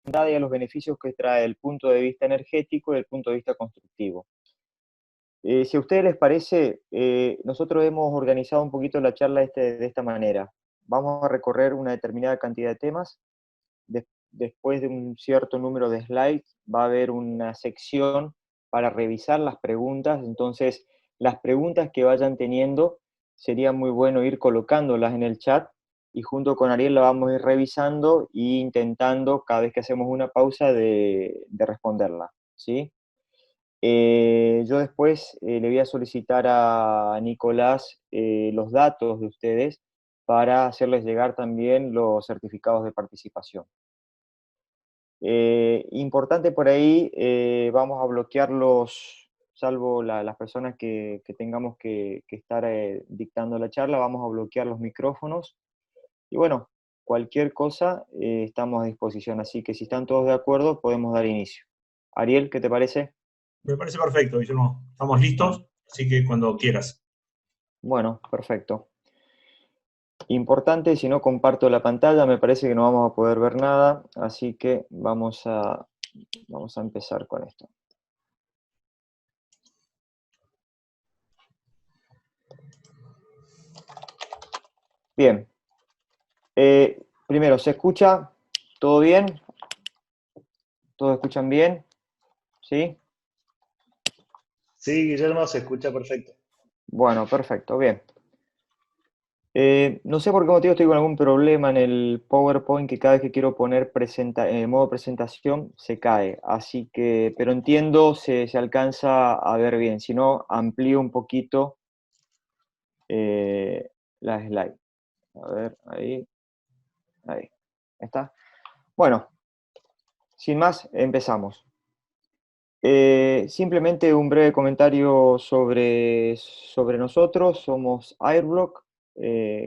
y a los beneficios que trae el punto de vista energético y el punto de vista constructivo. Si a ustedes les parece, nosotros hemos organizado un poquito la charla de esta manera. Vamos a recorrer una determinada cantidad de temas. Después de un cierto número de slides va a haber una sección para revisar las preguntas. Entonces, las preguntas que vayan teniendo, sería muy bueno ir colocándolas en el chat y junto con Ariel la vamos a ir revisando e intentando, cada vez que hacemos una pausa, de responderla, ¿sí? Yo después le voy a solicitar a Nicolás los datos de ustedes para hacerles llegar también los certificados de participación. Importante por ahí, vamos a bloquearlos, salvo las personas que tengamos que estar dictando la charla, vamos a bloquear los micrófonos. Y bueno, cualquier cosa estamos a disposición, así que si están todos de acuerdo podemos dar inicio. Ariel, ¿qué te parece? Me parece perfecto, Guillermo. Estamos Bueno, listos, así que cuando quieras. bueno, perfecto. Importante, si no comparto la pantalla, me parece que no vamos a poder ver nada, así que vamos a empezar con esto. Bien. Primero, ¿se escucha? ¿Todo bien? ¿Todos escuchan bien? ¿Sí? Sí, Guillermo, se escucha perfecto. Bueno, perfecto, bien. No sé por qué motivo estoy con algún problema en el PowerPoint que cada vez que quiero poner modo presentación se cae. Así que, pero entiendo, se alcanza a ver bien. Si no, amplío un poquito la slide. A ver, ahí. ¿Está? Bueno, sin más, empezamos. Simplemente un breve comentario sobre nosotros. Somos Airblock,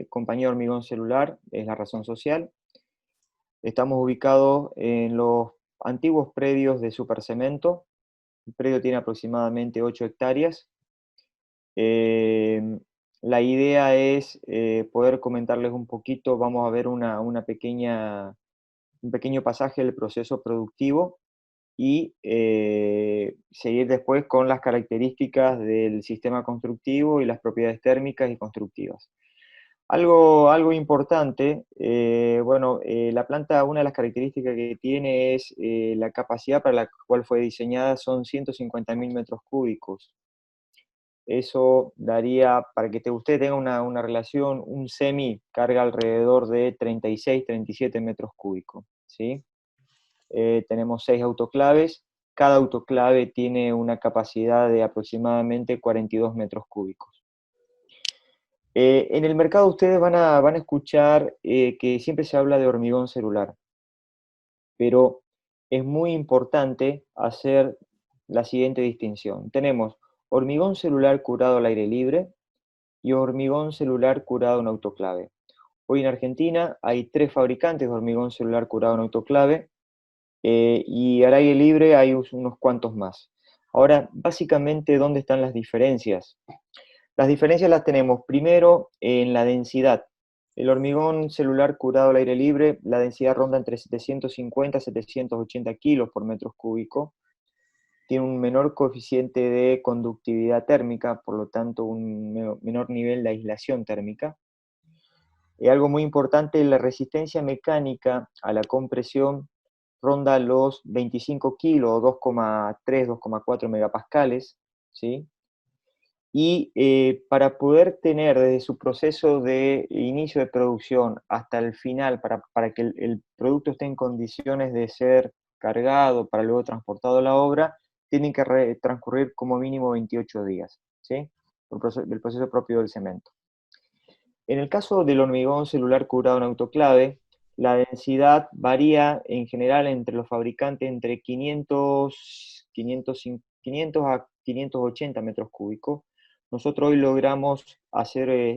compañía hormigón celular, es la razón social. Estamos ubicados en los antiguos predios de Supercemento. El predio tiene aproximadamente 8 hectáreas. Eh, la idea es poder comentarles un poquito, vamos a ver un pequeño pasaje del proceso productivo y seguir después con las características del sistema constructivo y las propiedades térmicas y constructivas. Algo importante, la planta, una de las características que tiene es la capacidad para la cual fue diseñada son 150.000 metros cúbicos. Eso daría, para que usted tenga una relación, un semi carga alrededor de 36, 37 metros cúbicos, ¿sí? Tenemos 6 autoclaves, cada autoclave tiene una capacidad de aproximadamente 42 metros cúbicos. En el mercado ustedes van a escuchar que siempre se habla de hormigón celular, pero es muy importante hacer la siguiente distinción. Tenemos hormigón celular curado al aire libre y hormigón celular curado en autoclave. Hoy en Argentina hay 3 fabricantes de hormigón celular curado en autoclave, y al aire libre hay unos cuantos más. Ahora, básicamente, ¿dónde están las diferencias? Las diferencias las tenemos primero en la densidad. El hormigón celular curado al aire libre, la densidad ronda entre 750 y 780 kilos por metro cúbico. Tiene un menor coeficiente de conductividad térmica, por lo tanto un menor nivel de aislación térmica. Algo muy importante, la resistencia mecánica a la compresión ronda los 25 kilos, 2,3, 2,4 megapascales, ¿sí? Y para poder tener desde su proceso de inicio de producción hasta el final, para que el producto esté en condiciones de ser cargado para luego transportado a la obra, tienen que transcurrir como mínimo 28 días, ¿sí? El proceso propio del cemento. En el caso del hormigón celular curado en autoclave, la densidad varía en general entre los fabricantes entre 500 a 580 metros cúbicos. Nosotros hoy logramos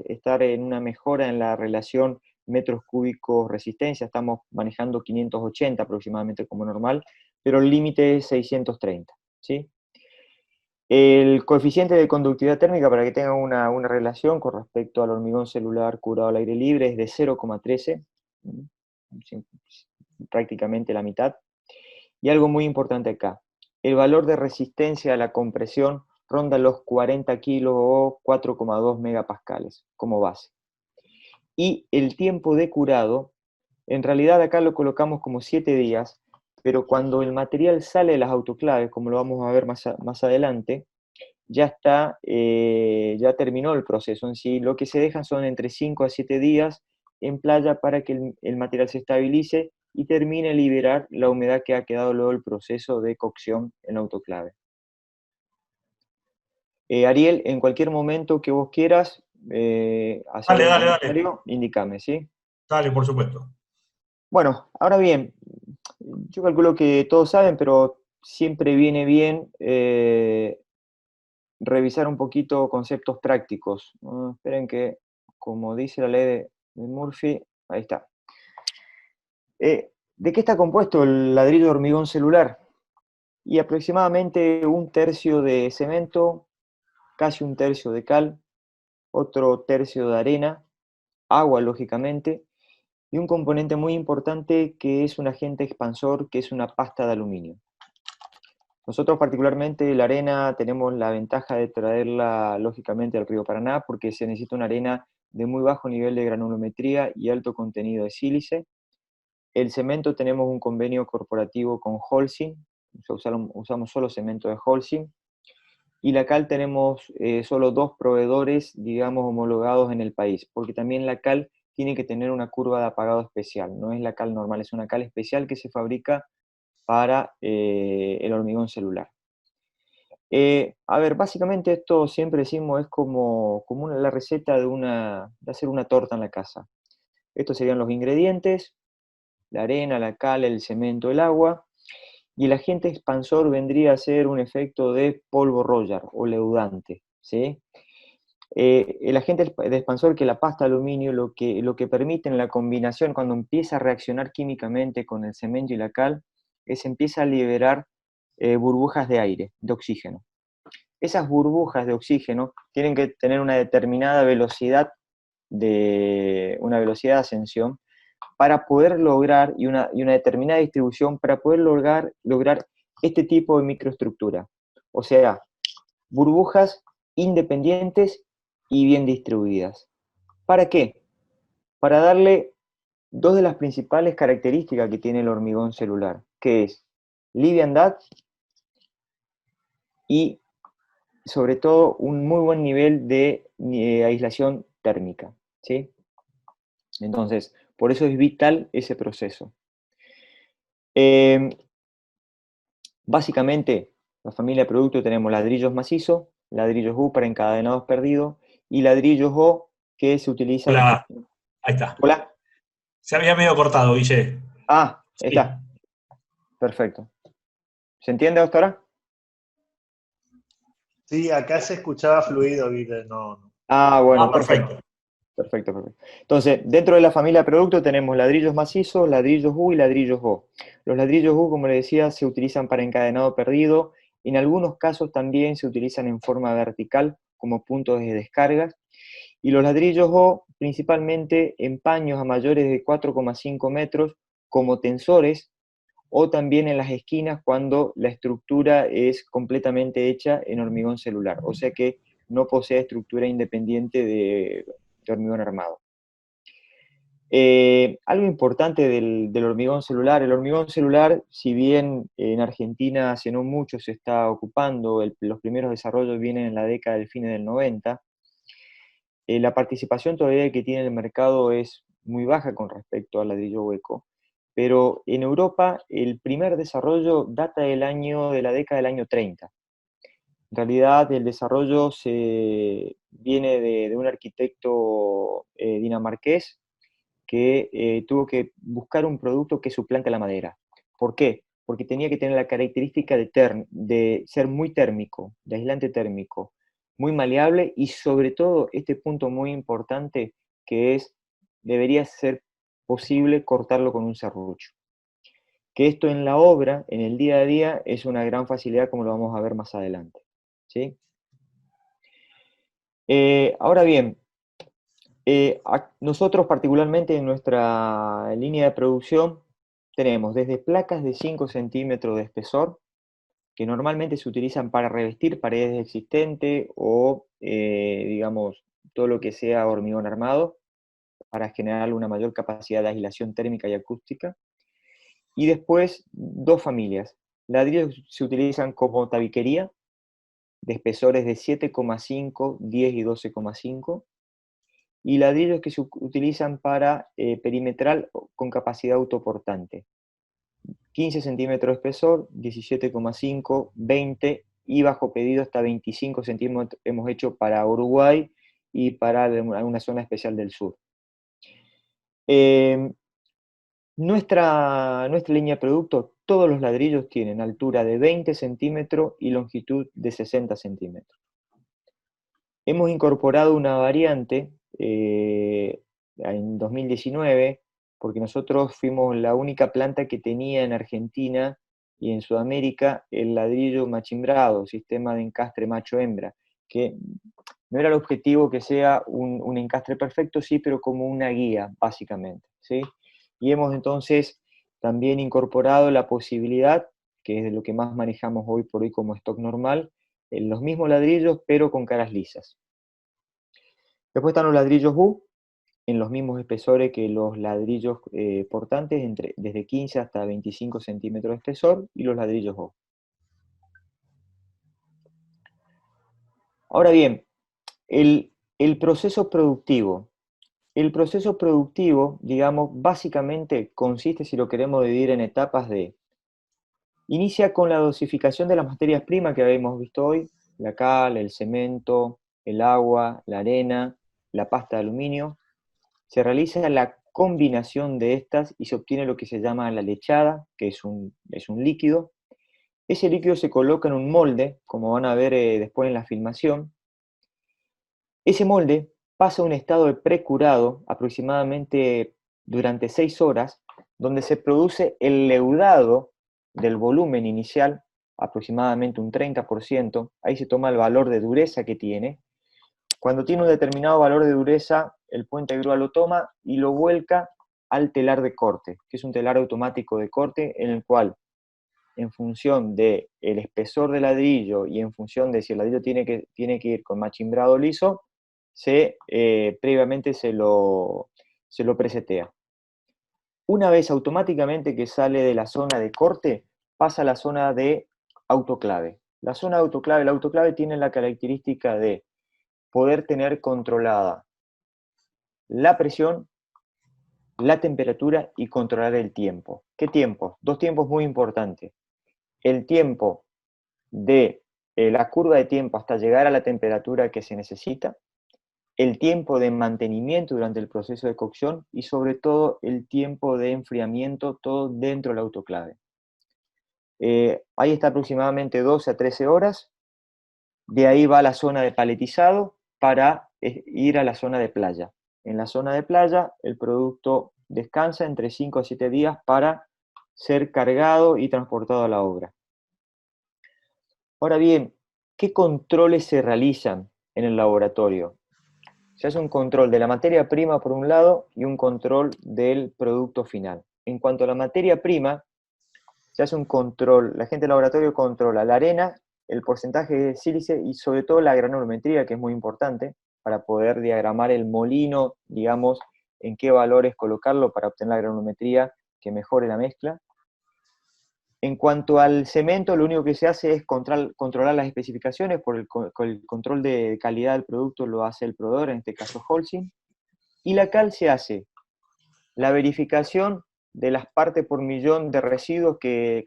estar en una mejora en la relación metros cúbicos resistencia, estamos manejando 580 aproximadamente como normal, pero el límite es 630, ¿sí? El coeficiente de conductividad térmica, para que tengan una relación con respecto al hormigón celular curado al aire libre, es de 0,13, prácticamente la mitad. Y algo muy importante acá, el valor de resistencia a la compresión ronda los 40 kilos o 4,2 megapascales como base. Y el tiempo de curado, en realidad acá lo colocamos como 7 días, pero cuando el material sale de las autoclaves, como lo vamos a ver más adelante, ya está, ya terminó el proceso en sí. Lo que se dejan son entre 5 a 7 días en playa para que el material se estabilice y termine de liberar la humedad que ha quedado luego del proceso de cocción en autoclave. Ariel, en cualquier momento que vos quieras hacer Dale, algún dale, dale. comentario, indícame, ¿sí? Dale, por supuesto. Bueno, ahora bien, yo calculo que todos saben, pero siempre viene bien revisar un poquito conceptos prácticos. Esperen que, como dice la ley de Murphy, ahí está. ¿De qué está compuesto el ladrillo de hormigón celular? Y aproximadamente un tercio de cemento, casi un tercio de cal, otro tercio de arena, agua lógicamente, y un componente muy importante que es un agente expansor, que es una pasta de aluminio. Nosotros particularmente la arena tenemos la ventaja de traerla lógicamente al río Paraná porque se necesita una arena de muy bajo nivel de granulometría y alto contenido de sílice. El cemento tenemos un convenio corporativo con Holcim, usamos solo cemento de Holcim. Y la cal tenemos solo 2 proveedores, digamos, homologados en el país, porque también la cal tiene que tener una curva de apagado especial, no es la cal normal, es una cal especial que se fabrica para el hormigón celular. A ver, básicamente esto siempre decimos es como la receta de hacer una torta en la casa. Estos serían los ingredientes: la arena, la cal, el cemento, el agua, y el agente expansor vendría a ser un efecto de polvo Roller o leudante, ¿sí? El agente de expansor, que es la pasta de aluminio, lo que permite en la combinación, cuando empieza a reaccionar químicamente con el cemento y la cal, es empieza a liberar burbujas de aire, de oxígeno. Esas burbujas de oxígeno tienen que tener una determinada velocidad de ascensión para poder lograr, y una determinada distribución para poder lograr este tipo de microestructura. O sea, burbujas independientes y bien distribuidas. ¿Para qué? Para darle dos de las principales características que tiene el hormigón celular, que es liviandad y sobre todo un muy buen nivel de aislación térmica, ¿sí? Entonces, por eso es vital ese proceso. Básicamente, la familia de productos tenemos ladrillos macizos, ladrillos U para encadenados perdidos y ladrillos O que se utilizan. Hola, ahí está. Hola. Se había medio cortado, Guille. Ah, Sí. está. Perfecto. ¿Se entiende, doctora? Sí, acá se escuchaba fluido, Guille, no. Ah, Ah, bueno, perfecto. perfecto. Perfecto, perfecto. Entonces, dentro de la familia de productos tenemos ladrillos macizos, ladrillos U y ladrillos O. Los ladrillos U, como le decía, se utilizan para encadenado perdido. En algunos casos también se utilizan en forma vertical como puntos de descargas. Y los ladrillos O, principalmente en paños a mayores de 4,5 metros, como tensores, o también en las esquinas cuando la estructura es completamente hecha en hormigón celular, o sea que no posee estructura independiente de hormigón armado. Algo importante del hormigón celular, el hormigón celular, si bien en Argentina hace no mucho se está ocupando, los primeros desarrollos vienen en la década del fines del 90, la participación todavía que tiene el mercado es muy baja con respecto al ladrillo hueco, pero en Europa el primer desarrollo data de la década del año 30. En realidad el desarrollo viene de un arquitecto dinamarqués que tuvo que buscar un producto que suplante la madera. ¿Por qué? Porque tenía que tener la característica de ser muy térmico, de aislante térmico, muy maleable y sobre todo este punto muy importante que es, debería ser posible cortarlo con un serrucho. Que esto en la obra, en el día a día, es una gran facilidad como lo vamos a ver más adelante. ¿Sí? Ahora bien, nosotros particularmente en nuestra línea de producción tenemos desde placas de 5 centímetros de espesor, que normalmente se utilizan para revestir paredes existentes o, digamos, todo lo que sea hormigón armado, para generar una mayor capacidad de aislación térmica y acústica. Y después, dos familias. Ladrillos se utilizan como tabiquería, de espesores de 7,5, 10 y 12,5. Y ladrillos que se utilizan para perimetral con capacidad autoportante. 15 centímetros de espesor, 17,5, 20 y bajo pedido hasta 25 centímetros hemos hecho para Uruguay y para alguna zona especial del sur. Nuestra línea de productos, todos los ladrillos tienen altura de 20 centímetros y longitud de 60 centímetros. Hemos incorporado una variante en 2019, porque nosotros fuimos la única planta que tenía en Argentina y en Sudamérica el ladrillo machimbrado, sistema de encastre macho-hembra, que no era el objetivo que sea un encastre perfecto, sí, pero como una guía, básicamente, ¿sí? Y hemos entonces también incorporado la posibilidad, que es de lo que más manejamos hoy por hoy como stock normal, en los mismos ladrillos, pero con caras lisas. Después están los ladrillos U, en los mismos espesores que los ladrillos portantes, desde 15 hasta 25 centímetros de espesor, y los ladrillos O. Ahora bien, el proceso productivo. El proceso productivo, digamos, básicamente consiste, si lo queremos dividir en etapas, inicia con la dosificación de las materias primas que habíamos visto hoy, la cal, el cemento, el agua, la arena, la pasta de aluminio. Se realiza la combinación de estas y se obtiene lo que se llama la lechada, que es un líquido. Ese líquido se coloca en un molde, como van a ver después en la filmación. Ese molde pasa a un estado de precurado aproximadamente durante 6 horas, donde se produce el leudado del volumen inicial, aproximadamente un 30%. Ahí se toma el valor de dureza que tiene. Cuando tiene un determinado valor de dureza, el puente de grúa lo toma y lo vuelca al telar de corte, que es un telar automático de corte en el cual, en función del espesor del ladrillo y en función de si el ladrillo tiene que ir con machimbrado liso, previamente se lo presetea. Una vez automáticamente que sale de la zona de corte, pasa a la zona de autoclave. La zona de autoclave, la autoclave tiene la característica de poder tener controlada la presión, la temperatura y controlar el tiempo. ¿Qué tiempo? Dos tiempos muy importantes. El tiempo de la curva de tiempo hasta llegar a la temperatura que se necesita, el tiempo de mantenimiento durante el proceso de cocción y sobre todo el tiempo de enfriamiento, todo dentro del autoclave. Ahí está aproximadamente 12 a 13 horas, de ahí va a la zona de paletizado para ir a la zona de playa. En la zona de playa el producto descansa entre 5 a 7 días para ser cargado y transportado a la obra. Ahora bien, ¿qué controles se realizan en el laboratorio? Se hace un control de la materia prima por un lado y un control del producto final. En cuanto a la materia prima, se hace un control, la gente del laboratorio controla la arena, el porcentaje de sílice y sobre todo la granulometría, que es muy importante para poder diagramar el molino, digamos, en qué valores colocarlo para obtener la granulometría que mejore la mezcla. En cuanto al cemento, lo único que se hace es controlar las especificaciones, por el control de calidad del producto lo hace el proveedor, en este caso Holcim. Y la cal se hace la verificación de las partes por millón de residuos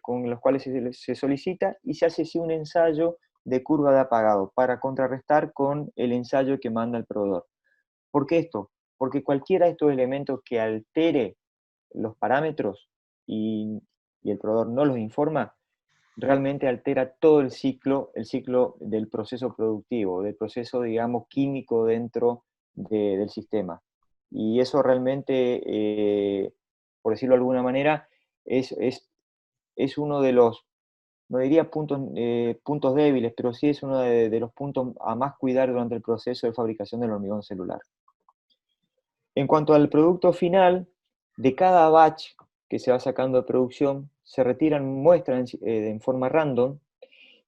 con los cuales se solicita, y se hace un ensayo de curva de apagado para contrarrestar con el ensayo que manda el proveedor. ¿Por qué esto? Porque cualquiera de estos elementos que altere los parámetros y el proveedor no los informa, realmente altera todo el ciclo del proceso productivo, del proceso, digamos, químico dentro del sistema. Y eso realmente, por decirlo de alguna manera, es uno de los, no diría puntos débiles, pero sí es uno de los puntos a más cuidar durante el proceso de fabricación del hormigón celular. En cuanto al producto final, de cada batch que se va sacando de producción, se retiran muestras en forma random,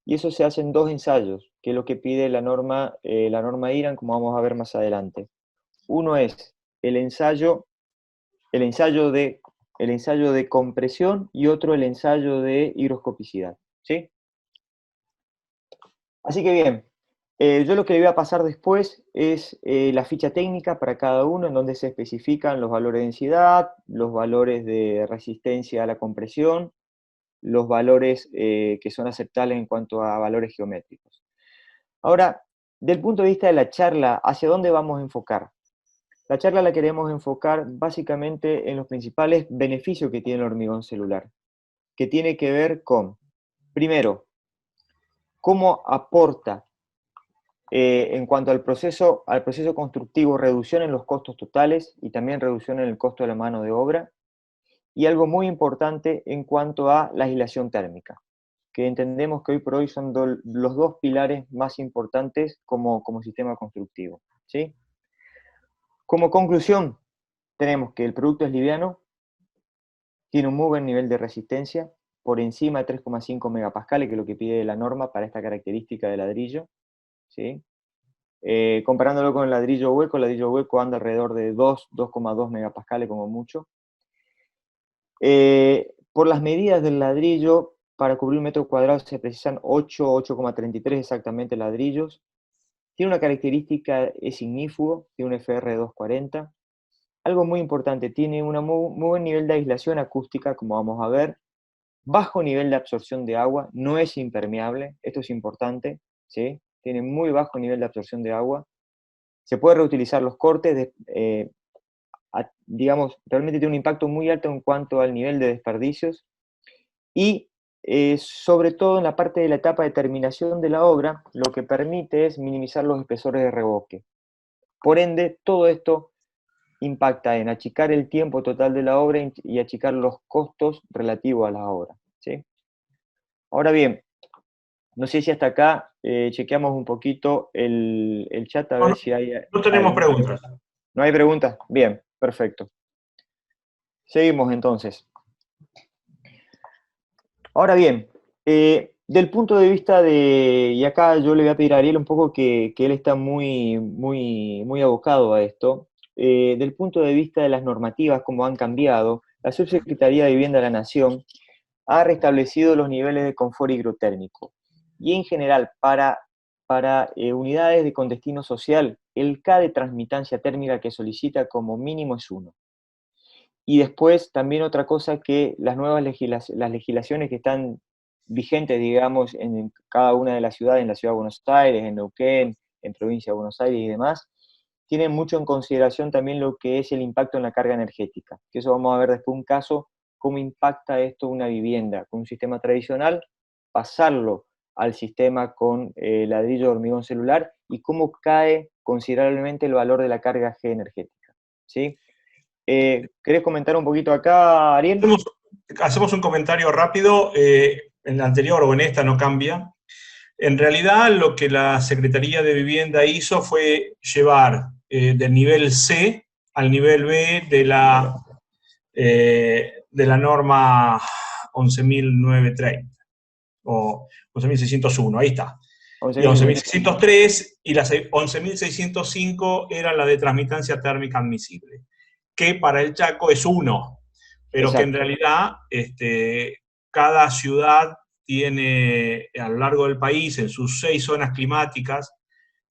y eso se hace en 2 ensayos, que es lo que pide la norma IRAN, como vamos a ver más adelante. Uno es el ensayo de compresión y otro el ensayo de higroscopicidad, ¿sí? Así que bien, yo lo que le voy a pasar después es la ficha técnica para cada uno, en donde se especifican los valores de densidad, los valores de resistencia a la compresión, los valores que son aceptables en cuanto a valores geométricos. Ahora, del punto de vista de la charla, ¿hacia dónde vamos a enfocar? La charla la queremos enfocar básicamente en los principales beneficios que tiene el hormigón celular, que tiene que ver con, primero, cómo aporta en cuanto al proceso constructivo, reducción en los costos totales y también reducción en el costo de la mano de obra, y algo muy importante en cuanto a la aislación térmica, que entendemos que hoy por hoy son los 2 pilares más importantes como sistema constructivo, ¿sí? Como conclusión, tenemos que el producto es liviano, tiene un muy buen nivel de resistencia, por encima de 3,5 megapascales, que es lo que pide la norma para esta característica de ladrillo, ¿sí? Comparándolo con el ladrillo hueco anda alrededor de 2,2 megapascales como mucho. Por las medidas del ladrillo, para cubrir 1 metro cuadrado se precisan 8,33 exactamente ladrillos. Tiene una característica, es ignífugo, tiene un FR 240. Algo muy importante, tiene un muy buen nivel de aislación acústica, como vamos a ver. Bajo nivel de absorción de agua, no es impermeable, esto es importante, ¿sí? Tiene muy bajo nivel de absorción de agua. Se puede reutilizar los cortes, digamos, realmente tiene un impacto muy alto en cuanto al nivel de desperdicios. Y sobre todo en la parte de la etapa de terminación de la obra, lo que permite es minimizar los espesores de revoque. Por ende, todo esto impacta en achicar el tiempo total de la obra y achicar los costos relativos a la obra, ¿sí? Ahora bien, no sé si hasta acá chequeamos un poquito el chat a ver si hay No tenemos alguna preguntas. pregunta. ¿No hay preguntas? Bien, perfecto. Seguimos entonces. Ahora bien, del punto de vista y acá yo le voy a pedir a Ariel un poco que él está muy abocado a esto, del punto de vista de las normativas, cómo han cambiado, la Subsecretaría de Vivienda de la Nación ha restablecido los niveles de confort higrotérmico. Y en general, para unidades con destino social, el K de transmitancia térmica que solicita como mínimo es 1. Y después también otra cosa que las nuevas las legislaciones que están vigentes, digamos, en cada una de las ciudades, en la Ciudad de Buenos Aires, en Neuquén, en Provincia de Buenos Aires y demás, tienen mucho en consideración también lo que es el impacto en la carga energética, que eso vamos a ver después un caso, cómo impacta esto una vivienda, con un sistema tradicional, pasarlo al sistema con ladrillo de hormigón celular y cómo cae considerablemente el valor de la carga G energética, ¿sí? ¿Querés comentar un poquito acá, Ariel? Hacemos un comentario rápido. En la anterior o en esta no cambia. En realidad, lo que la Secretaría de Vivienda hizo fue llevar del nivel C al nivel B de la norma 11.930 o 11.601, ahí está. Y 11.603 y las 11.605 eran la de transmitancia térmica admisible, que para el Chaco es 1, pero exacto, que en realidad cada ciudad tiene a lo largo del país, en sus 6 zonas climáticas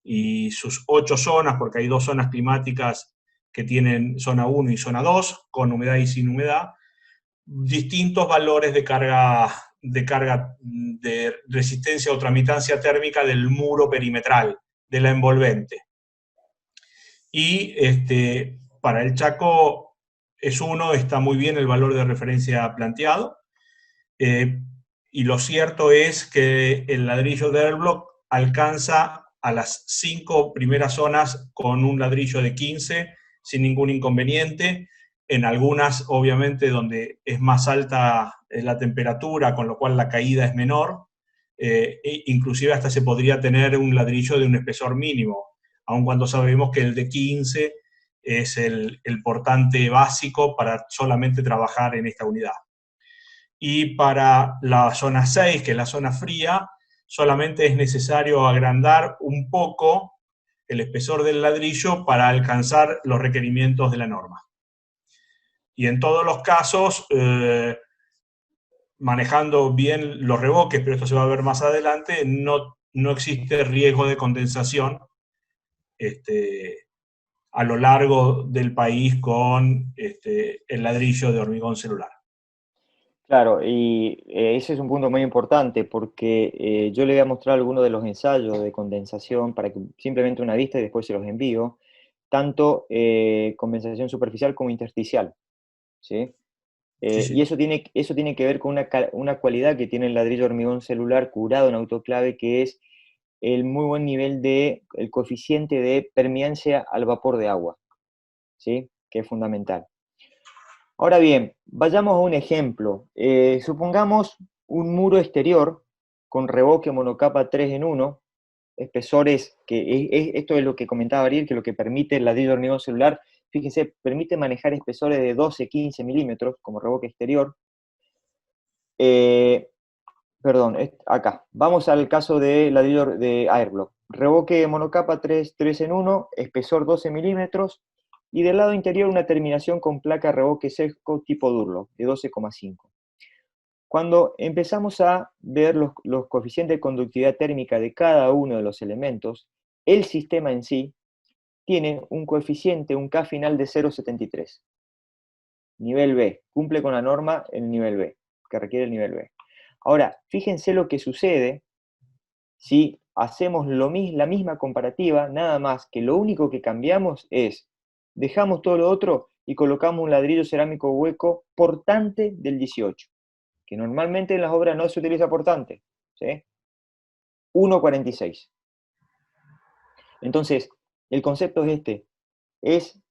y sus 8 zonas, porque hay 2 zonas climáticas que tienen zona 1 y zona 2, con humedad y sin humedad, distintos valores de carga de resistencia o tramitancia térmica del muro perimetral, de la envolvente. Y para el Chaco es 1, está muy bien el valor de referencia planteado. Y lo cierto es que el ladrillo de Airblock alcanza a las 5 primeras zonas con un ladrillo de 15 sin ningún inconveniente. En algunas, obviamente, donde es más alta la temperatura, con lo cual la caída es menor, inclusive hasta se podría tener un ladrillo de un espesor mínimo, aun cuando sabemos que el de 15 es el portante básico para solamente trabajar en esta unidad. Y para la zona 6, que es la zona fría, solamente es necesario agrandar un poco el espesor del ladrillo para alcanzar los requerimientos de la norma. Y en todos los casos, manejando bien los revoques, pero esto se va a ver más adelante, no existe riesgo de condensación a lo largo del país con el ladrillo de hormigón celular. Claro, y ese es un punto muy importante porque yo le voy a mostrar algunos de los ensayos de condensación para que simplemente una vista y después se los envío, tanto condensación superficial como intersticial, ¿sí? Sí, Y sí. eso tiene que ver con una cualidad que tiene el ladrillo de hormigón celular curado en autoclave, que es el muy buen nivel el coeficiente de permeancia al vapor de agua, ¿sí? Que es fundamental. Ahora bien, vayamos a un ejemplo. Supongamos un muro exterior con revoque monocapa 3 en 1, espesores, esto es lo que comentaba Ariel, que lo que permite el ladrillo de hormigón celular, fíjense, permite manejar espesores de 12-15 milímetros como revoque exterior. Perdón, acá. Vamos al caso de ladrillo de Airblock. Revoque monocapa 3 en 1, espesor 12 milímetros, y del lado interior una terminación con placa revoque seco tipo Durlock de 12,5. Cuando empezamos a ver los coeficientes de conductividad térmica de cada uno de los elementos, el sistema en sí tiene un coeficiente, un K final de 0,73. Nivel B, cumple con la norma el nivel B, que requiere el nivel B. Ahora, fíjense lo que sucede si hacemos la misma comparativa, nada más que lo único que cambiamos es, dejamos todo lo otro y colocamos un ladrillo cerámico hueco portante del 18, que normalmente en las obras no se utiliza portante, ¿sí? 1,46. Entonces, el concepto es es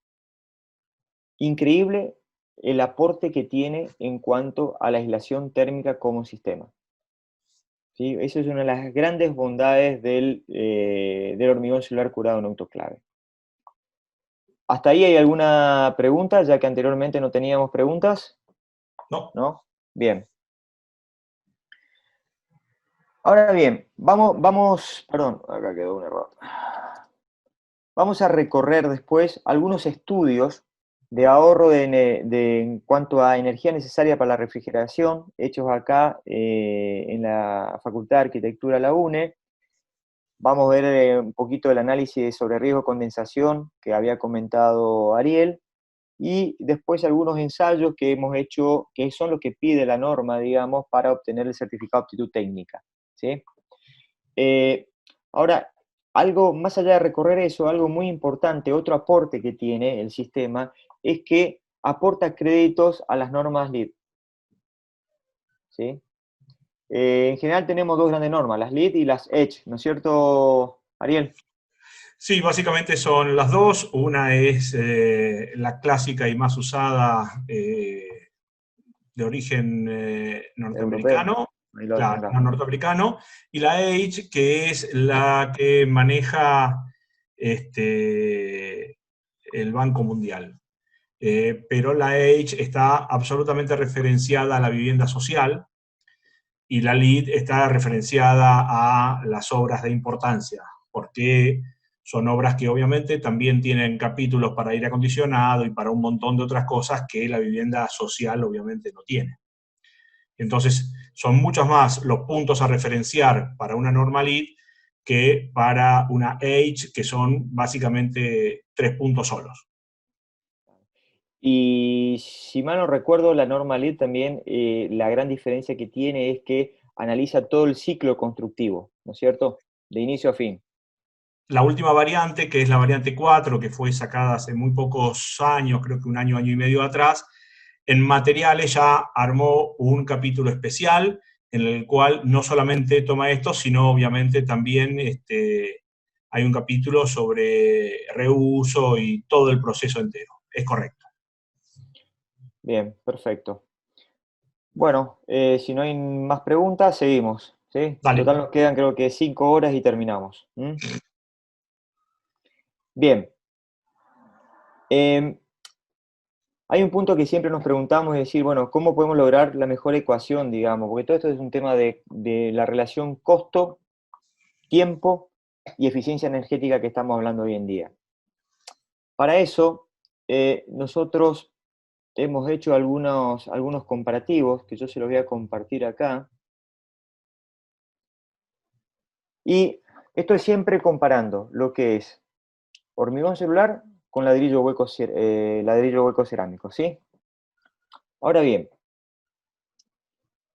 increíble el aporte que tiene en cuanto a la aislación térmica como sistema. ¿Sí? Esa es una de las grandes bondades del hormigón celular curado en autoclave. ¿Hasta ahí hay alguna pregunta, ya que anteriormente no teníamos preguntas? No. ¿No? Bien. Ahora bien, perdón, acá quedó un error. Vamos a recorrer después algunos estudios de ahorro en cuanto a energía necesaria para la refrigeración, hechos acá en la Facultad de Arquitectura de la UNE. Vamos a ver un poquito el análisis sobre riesgo de condensación que había comentado Ariel, y después algunos ensayos que hemos hecho, que son los que pide la norma, digamos, para obtener el certificado de aptitud técnica, ¿sí? Ahora, algo más allá de recorrer eso, algo muy importante, otro aporte que tiene el sistema, es que aporta créditos a las normas LEED, ¿sí? En general tenemos dos grandes normas, las LEED y las EDGE, ¿no es cierto, Ariel? Sí, básicamente son las dos. Una es la clásica y más usada de origen Europeo. norteamericano, Ahí lo claro, tendrá. no norteamericano, y la H, que es la que maneja el Banco Mundial. Pero la H está absolutamente referenciada a la vivienda social, y la LEED está referenciada a las obras de importancia, porque son obras que obviamente también tienen capítulos para aire acondicionado y para un montón de otras cosas que la vivienda social obviamente no tiene. Entonces, son muchos más los puntos a referenciar para una norma LEED que para una H, que son básicamente 3 puntos solos. Y si mal no recuerdo, la norma LEED también, la gran diferencia que tiene es que analiza todo el ciclo constructivo, ¿no es cierto? De inicio a fin. La última variante, que es la variante 4, que fue sacada hace muy pocos años, creo que un año, año y medio atrás, en materiales ya armó un capítulo especial en el cual no solamente toma esto, sino obviamente también hay un capítulo sobre reuso y todo el proceso entero. Es correcto. Bien, perfecto. Bueno, si no hay más preguntas, seguimos, ¿sí? En Dale. total nos quedan creo que 5 horas y terminamos. Bien. Hay un punto que siempre nos preguntamos, es decir, bueno, ¿cómo podemos lograr la mejor ecuación, digamos? Porque todo esto es un tema de la relación costo, tiempo y eficiencia energética que estamos hablando hoy en día. Para eso, nosotros hemos hecho algunos comparativos, que yo se los voy a compartir acá. Y esto es siempre comparando lo que es hormigón celular con ladrillo hueco cerámico, ¿sí? Ahora bien,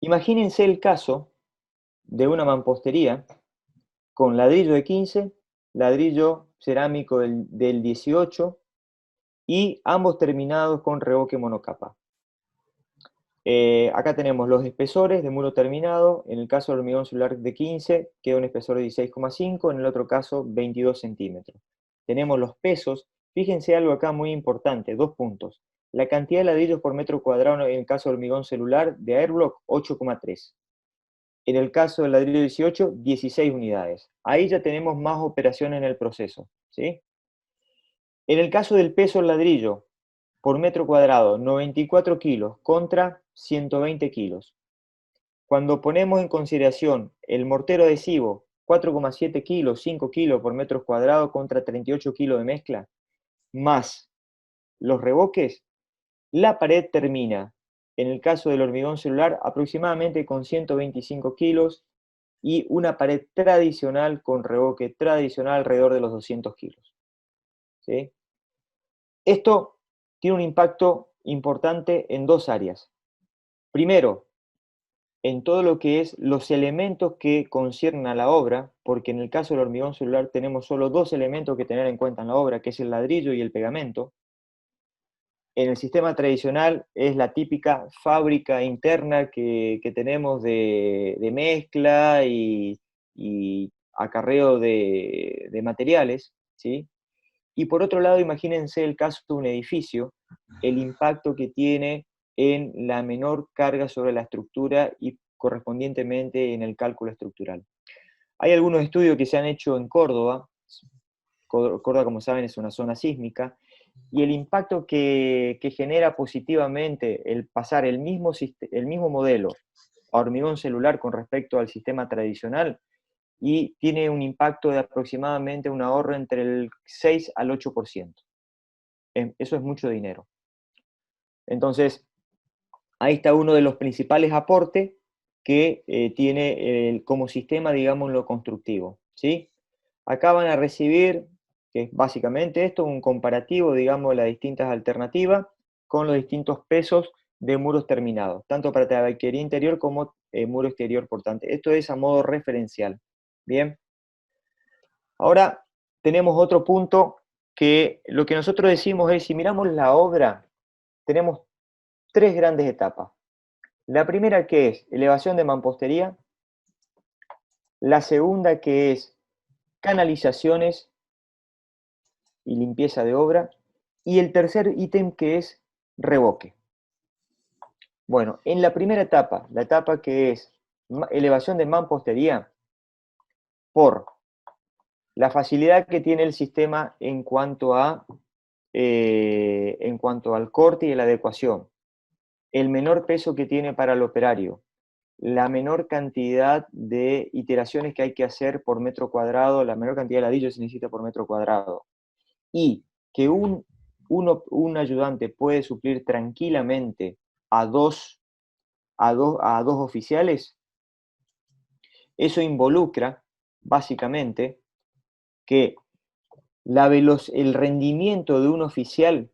imagínense el caso de una mampostería con ladrillo de 15, ladrillo cerámico del 18 y ambos terminados con revoque monocapa. Acá tenemos los espesores de muro terminado. En el caso del hormigón celular de 15 queda un espesor de 16,5, en el otro caso 22 centímetros. Tenemos los pesos. Fíjense algo acá muy importante, 2 puntos. La cantidad de ladrillos por metro cuadrado en el caso del hormigón celular de Airblock, 8,3. En el caso del ladrillo 18, 16 unidades. Ahí ya tenemos más operaciones en el proceso, ¿sí? En el caso del peso del ladrillo por metro cuadrado, 94 kilos contra 120 kilos. Cuando ponemos en consideración el mortero adhesivo, 4,7 kilos, 5 kilos por metro cuadrado contra 38 kilos de mezcla, más los revoques, la pared termina, en el caso del hormigón celular, aproximadamente con 125 kilos y una pared tradicional con revoque tradicional alrededor de los 200 kilos. ¿Sí? Esto tiene un impacto importante en dos áreas. Primero, en todo lo que es los elementos que conciernen a la obra, porque en el caso del hormigón celular tenemos solo dos elementos que tener en cuenta en la obra, que es el ladrillo y el pegamento. En el sistema tradicional es la típica fábrica interna que tenemos de mezcla y acarreo de materiales, ¿sí? Y por otro lado, imagínense el caso de un edificio, el impacto que tiene en la menor carga sobre la estructura y correspondientemente en el cálculo estructural. Hay algunos estudios que se han hecho en Córdoba. Córdoba, como saben, es una zona sísmica, y el impacto que genera positivamente el pasar el mismo modelo a hormigón celular con respecto al sistema tradicional, y tiene un impacto de aproximadamente un ahorro entre el 6 al 8%. Eso es mucho dinero. Entonces, ahí está uno de los principales aportes que tiene como sistema, digamos, lo constructivo, ¿sí? Acá van a recibir, que es básicamente esto, un comparativo, digamos, de las distintas alternativas con los distintos pesos de muros terminados, tanto para tabiquería interior como muro exterior portante. Esto es a modo referencial. Bien. Ahora tenemos otro punto que lo que nosotros decimos es, si miramos la obra, tenemos tres grandes etapas. La primera, que es elevación de mampostería. La segunda, que es canalizaciones y limpieza de obra. Y el tercer ítem, que es revoque. Bueno, en la primera etapa, la etapa que es elevación de mampostería, por la facilidad que tiene el sistema en cuanto al corte y la adecuación, el menor peso que tiene para el operario, la menor cantidad de iteraciones que hay que hacer por metro cuadrado, la menor cantidad de ladrillos se necesita por metro cuadrado, y que un ayudante puede suplir tranquilamente a dos oficiales, eso involucra básicamente que el rendimiento de un oficial,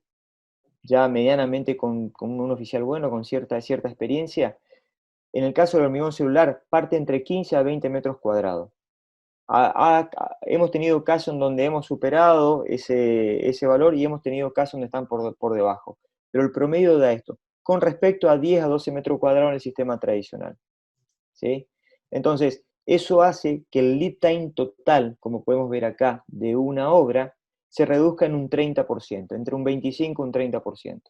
ya medianamente con un oficial bueno, con cierta experiencia, en el caso del hormigón celular, parte entre 15 a 20 metros cuadrados. Hemos tenido casos en donde hemos superado ese valor y hemos tenido casos donde están por debajo. Pero el promedio da esto, con respecto a 10 a 12 metros cuadrados en el sistema tradicional. ¿Sí? Entonces, eso hace que el lead time total, como podemos ver acá, de una obra, se reduzca en un 30%, entre un 25 y un 30%.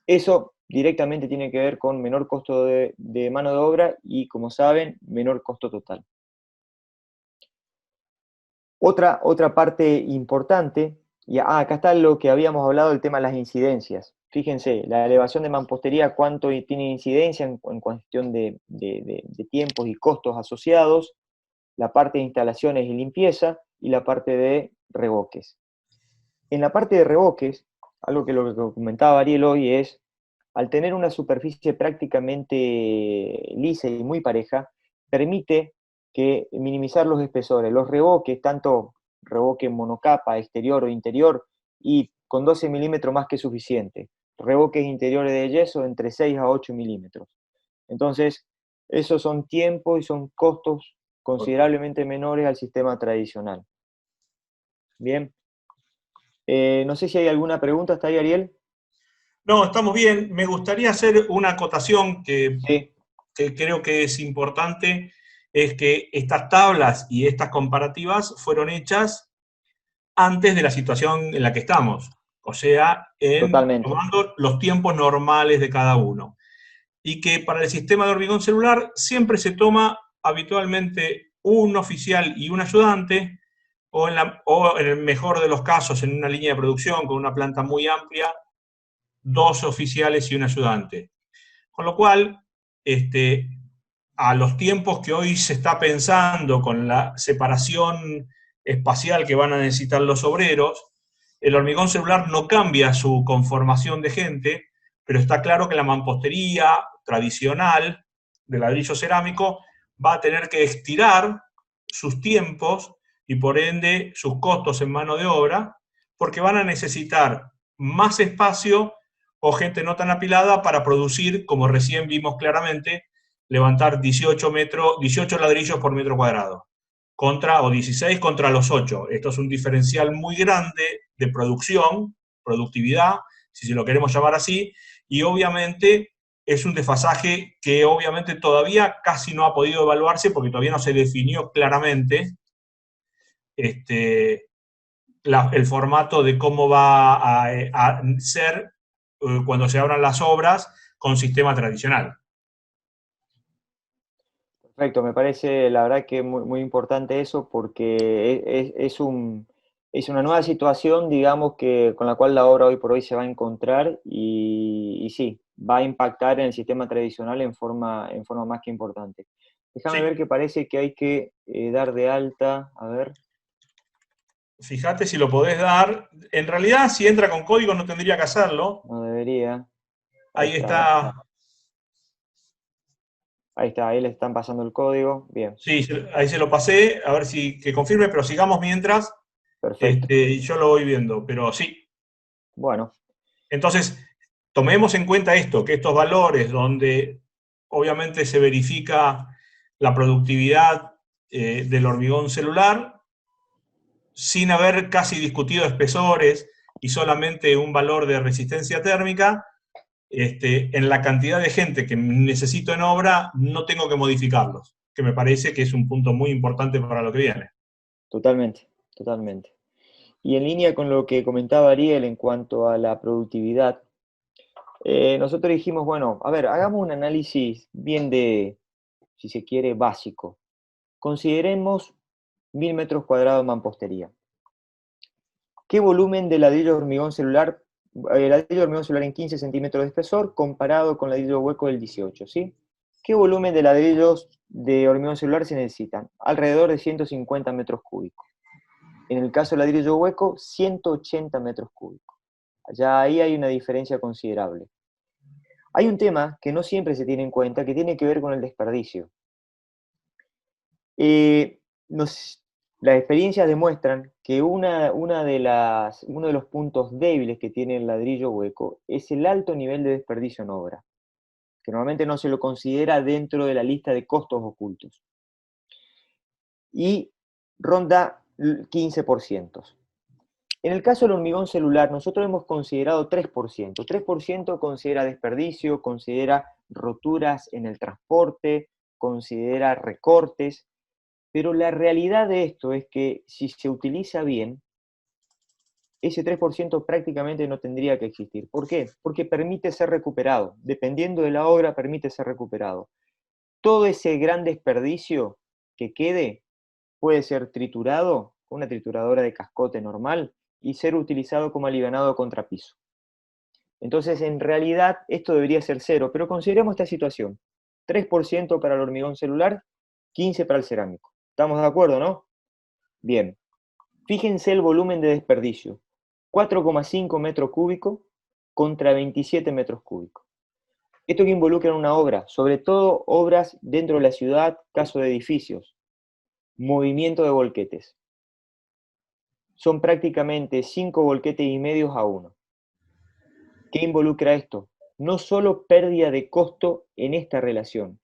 Eso directamente tiene que ver con menor costo de mano de obra y, como saben, menor costo total. Otra parte importante Y acá está lo que habíamos hablado, el tema de las incidencias. Fíjense, la elevación de mampostería, cuánto tiene incidencia en cuestión de tiempos y costos asociados, la parte de instalaciones y limpieza, y la parte de revoques. En la parte de revoques, algo que lo que comentaba Ariel hoy es, al tener una superficie prácticamente lisa y muy pareja, permite que minimizar los espesores. Los revoques, tanto revoque monocapa, exterior o interior, y con 12 milímetros más que suficiente. Revoques interiores de yeso entre 6 a 8 milímetros. Entonces, esos son tiempos y son costos considerablemente menores al sistema tradicional. Bien. No sé si hay alguna pregunta. ¿Está ahí, Ariel? No, estamos bien. Me gustaría hacer una acotación Sí. que creo que es importante, es que estas tablas y estas comparativas fueron hechas antes de la situación en la que estamos, o sea, Totalmente. tomando los tiempos normales de cada uno. Y que para el sistema de hormigón celular siempre se toma habitualmente un oficial y un ayudante, o en el mejor de los casos, en una línea de producción con una planta muy amplia, 2 oficiales y un ayudante. Con lo cual, a los tiempos que hoy se está pensando con la separación espacial que van a necesitar los obreros, el hormigón celular no cambia su conformación de gente, pero está claro que la mampostería tradicional de ladrillo cerámico va a tener que estirar sus tiempos y por ende sus costos en mano de obra, porque van a necesitar más espacio o gente no tan apilada para producir, como recién vimos claramente, levantar 18 ladrillos por metro cuadrado, o 16 contra los 8. Esto es un diferencial muy grande de productividad, si se lo queremos llamar así, y obviamente es un desfasaje que obviamente todavía casi no ha podido evaluarse porque todavía no se definió claramente el formato de cómo va a ser cuando se abran las obras con sistema tradicional. Perfecto, me parece la verdad que muy, muy importante eso porque es una nueva situación, digamos, con la cual la obra hoy por hoy se va a encontrar y sí, va a impactar en el sistema tradicional en forma más que importante. Déjame ver Sí. que parece que hay que dar de alta, a ver. Fíjate si lo podés dar. En realidad, si entra con código no tendría que hacerlo. No debería. Ahí Ahí está, está. ahí está, ahí le están pasando el código. Bien, Sí, ahí se lo pasé. A ver si que confirme, pero sigamos mientras. perfecto. Yo lo voy viendo, pero sí. Bueno, Entonces, tomemos en cuenta esto, que estos valores donde obviamente se verifica la productividad del hormigón celular, sin haber casi discutido espesores y solamente un valor de resistencia térmica, en la cantidad de gente que necesito en obra, no tengo que modificarlos, que me parece que es un punto muy importante para lo que viene. totalmente, totalmente. Y en línea con lo que comentaba Ariel en cuanto a la productividad, nosotros dijimos, bueno, a ver, hagamos un análisis bien si se quiere, básico. Consideremos 1000 metros cuadrados de mampostería. ¿Qué volumen de ladrillo de hormigón celular, ladrillo de hormigón celular en 15 centímetros de espesor comparado con ladrillo hueco del 18, ¿sí? ¿Qué volumen de ladrillos de hormigón celular se necesitan? Alrededor de 150 metros cúbicos. En el caso del ladrillo hueco, 180 metros cúbicos. Ya ahí hay una diferencia considerable. Hay un tema que no siempre se tiene en cuenta que tiene que ver con el desperdicio. Eh, las experiencias demuestran que uno de los puntos débiles que tiene el ladrillo hueco es el alto nivel de desperdicio en obra, que normalmente no se lo considera dentro de la lista de costos ocultos. Y ronda 15%. En el caso del hormigón celular, nosotros hemos considerado 3%. 3% considera desperdicio, considera roturas en el transporte, considera recortes, pero la realidad de esto es que si se utiliza bien, ese 3% prácticamente no tendría que existir. ¿Por qué? Porque permite ser recuperado. Dependiendo de la obra, permite ser recuperado. Todo ese gran desperdicio que quede puede ser triturado con una trituradora de cascote normal y ser utilizado como alivianado de contrapiso. Entonces, en realidad, esto debería ser 0, pero consideremos esta situación. 3% para el hormigón celular, 15% para el cerámico. ¿Estamos de acuerdo, no? Bien. Fíjense el volumen de desperdicio. 4,5 metros cúbicos contra 27 metros cúbicos. Esto que involucra en una obra, sobre todo obras dentro de la ciudad, caso de edificios, movimiento de volquetes. Son prácticamente 5 volquetes y medio a 1. ¿Qué involucra esto? No solo pérdida de costo en esta relación,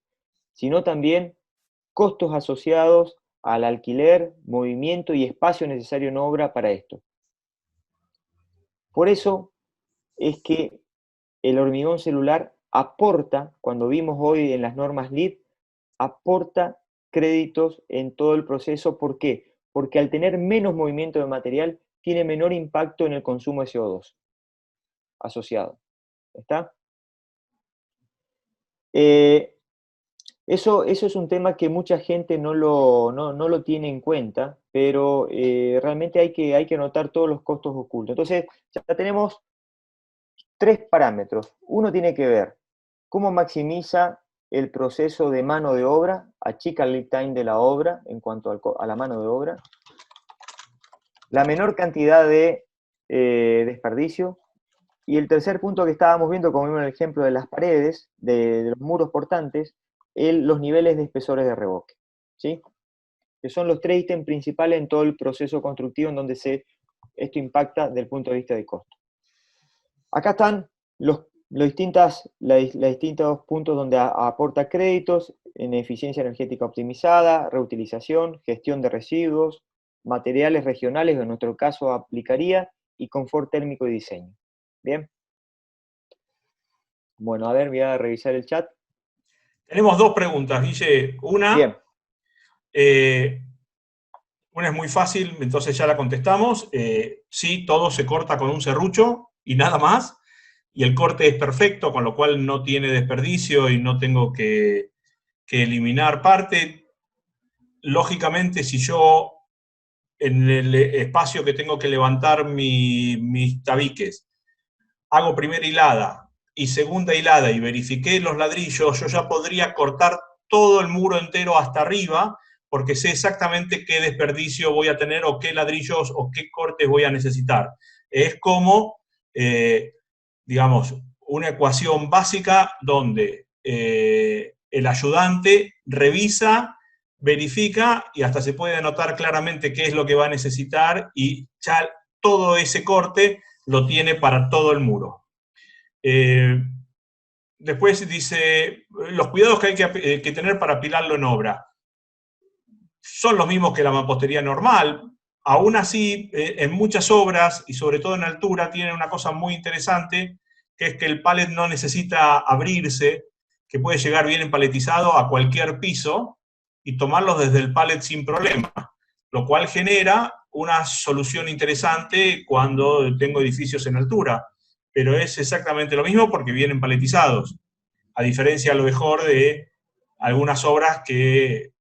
sino también costos asociados al alquiler, movimiento y espacio necesario en obra para esto. Por eso es que el hormigón celular aporta, cuando vimos hoy en las normas LEED, aporta créditos en todo el proceso. ¿Por qué? Porque al tener menos movimiento de material, tiene menor impacto en el consumo de CO2 asociado. ¿Está? Eso es un tema que mucha gente no lo tiene en cuenta, pero realmente hay que anotar todos los costos ocultos. Entonces, ya tenemos 3 parámetros. Uno tiene que ver cómo maximiza el proceso de mano de obra, achica el lead time de la obra en cuanto a la mano de obra, la menor cantidad de desperdicio, y el tercer punto que estábamos viendo, como vimos en el ejemplo de las paredes, de los muros portantes, los niveles de espesores de revoque, ¿sí? Que son los 3 ítems principales en todo el proceso constructivo en donde esto impacta desde el punto de vista de costo. Acá están los distintos puntos donde aporta créditos en eficiencia energética optimizada, reutilización, gestión de residuos, materiales regionales, en nuestro caso aplicaría, y confort térmico y diseño. ¿Bien? Bueno, a ver, voy a revisar el chat. Tenemos 2 preguntas, Guille. Bien. Una es muy fácil, entonces ya la contestamos. Sí, todo se corta con un serrucho y nada más. Y el corte es perfecto, con lo cual no tiene desperdicio y no tengo que eliminar parte. Lógicamente, si yo en el espacio que tengo que levantar mis tabiques hago primera hilada y segunda hilada y verifiqué los ladrillos, yo ya podría cortar todo el muro entero hasta arriba, porque sé exactamente qué desperdicio voy a tener o qué ladrillos o qué cortes voy a necesitar. Es como, digamos, una ecuación básica donde el ayudante revisa, verifica y hasta se puede anotar claramente qué es lo que va a necesitar y ya todo ese corte lo tiene para todo el muro. Después dice, los cuidados que hay que tener para apilarlo en obra son los mismos que la mampostería normal. Aún así, en muchas obras, y sobre todo en altura, tienen una cosa muy interesante, que es que el pallet no necesita abrirse, que puede llegar bien empaletizado a cualquier piso y tomarlos desde el pallet sin problema, lo cual genera una solución interesante cuando tengo edificios en altura. Pero es exactamente lo mismo porque vienen paletizados, a diferencia a lo mejor de algunas obras que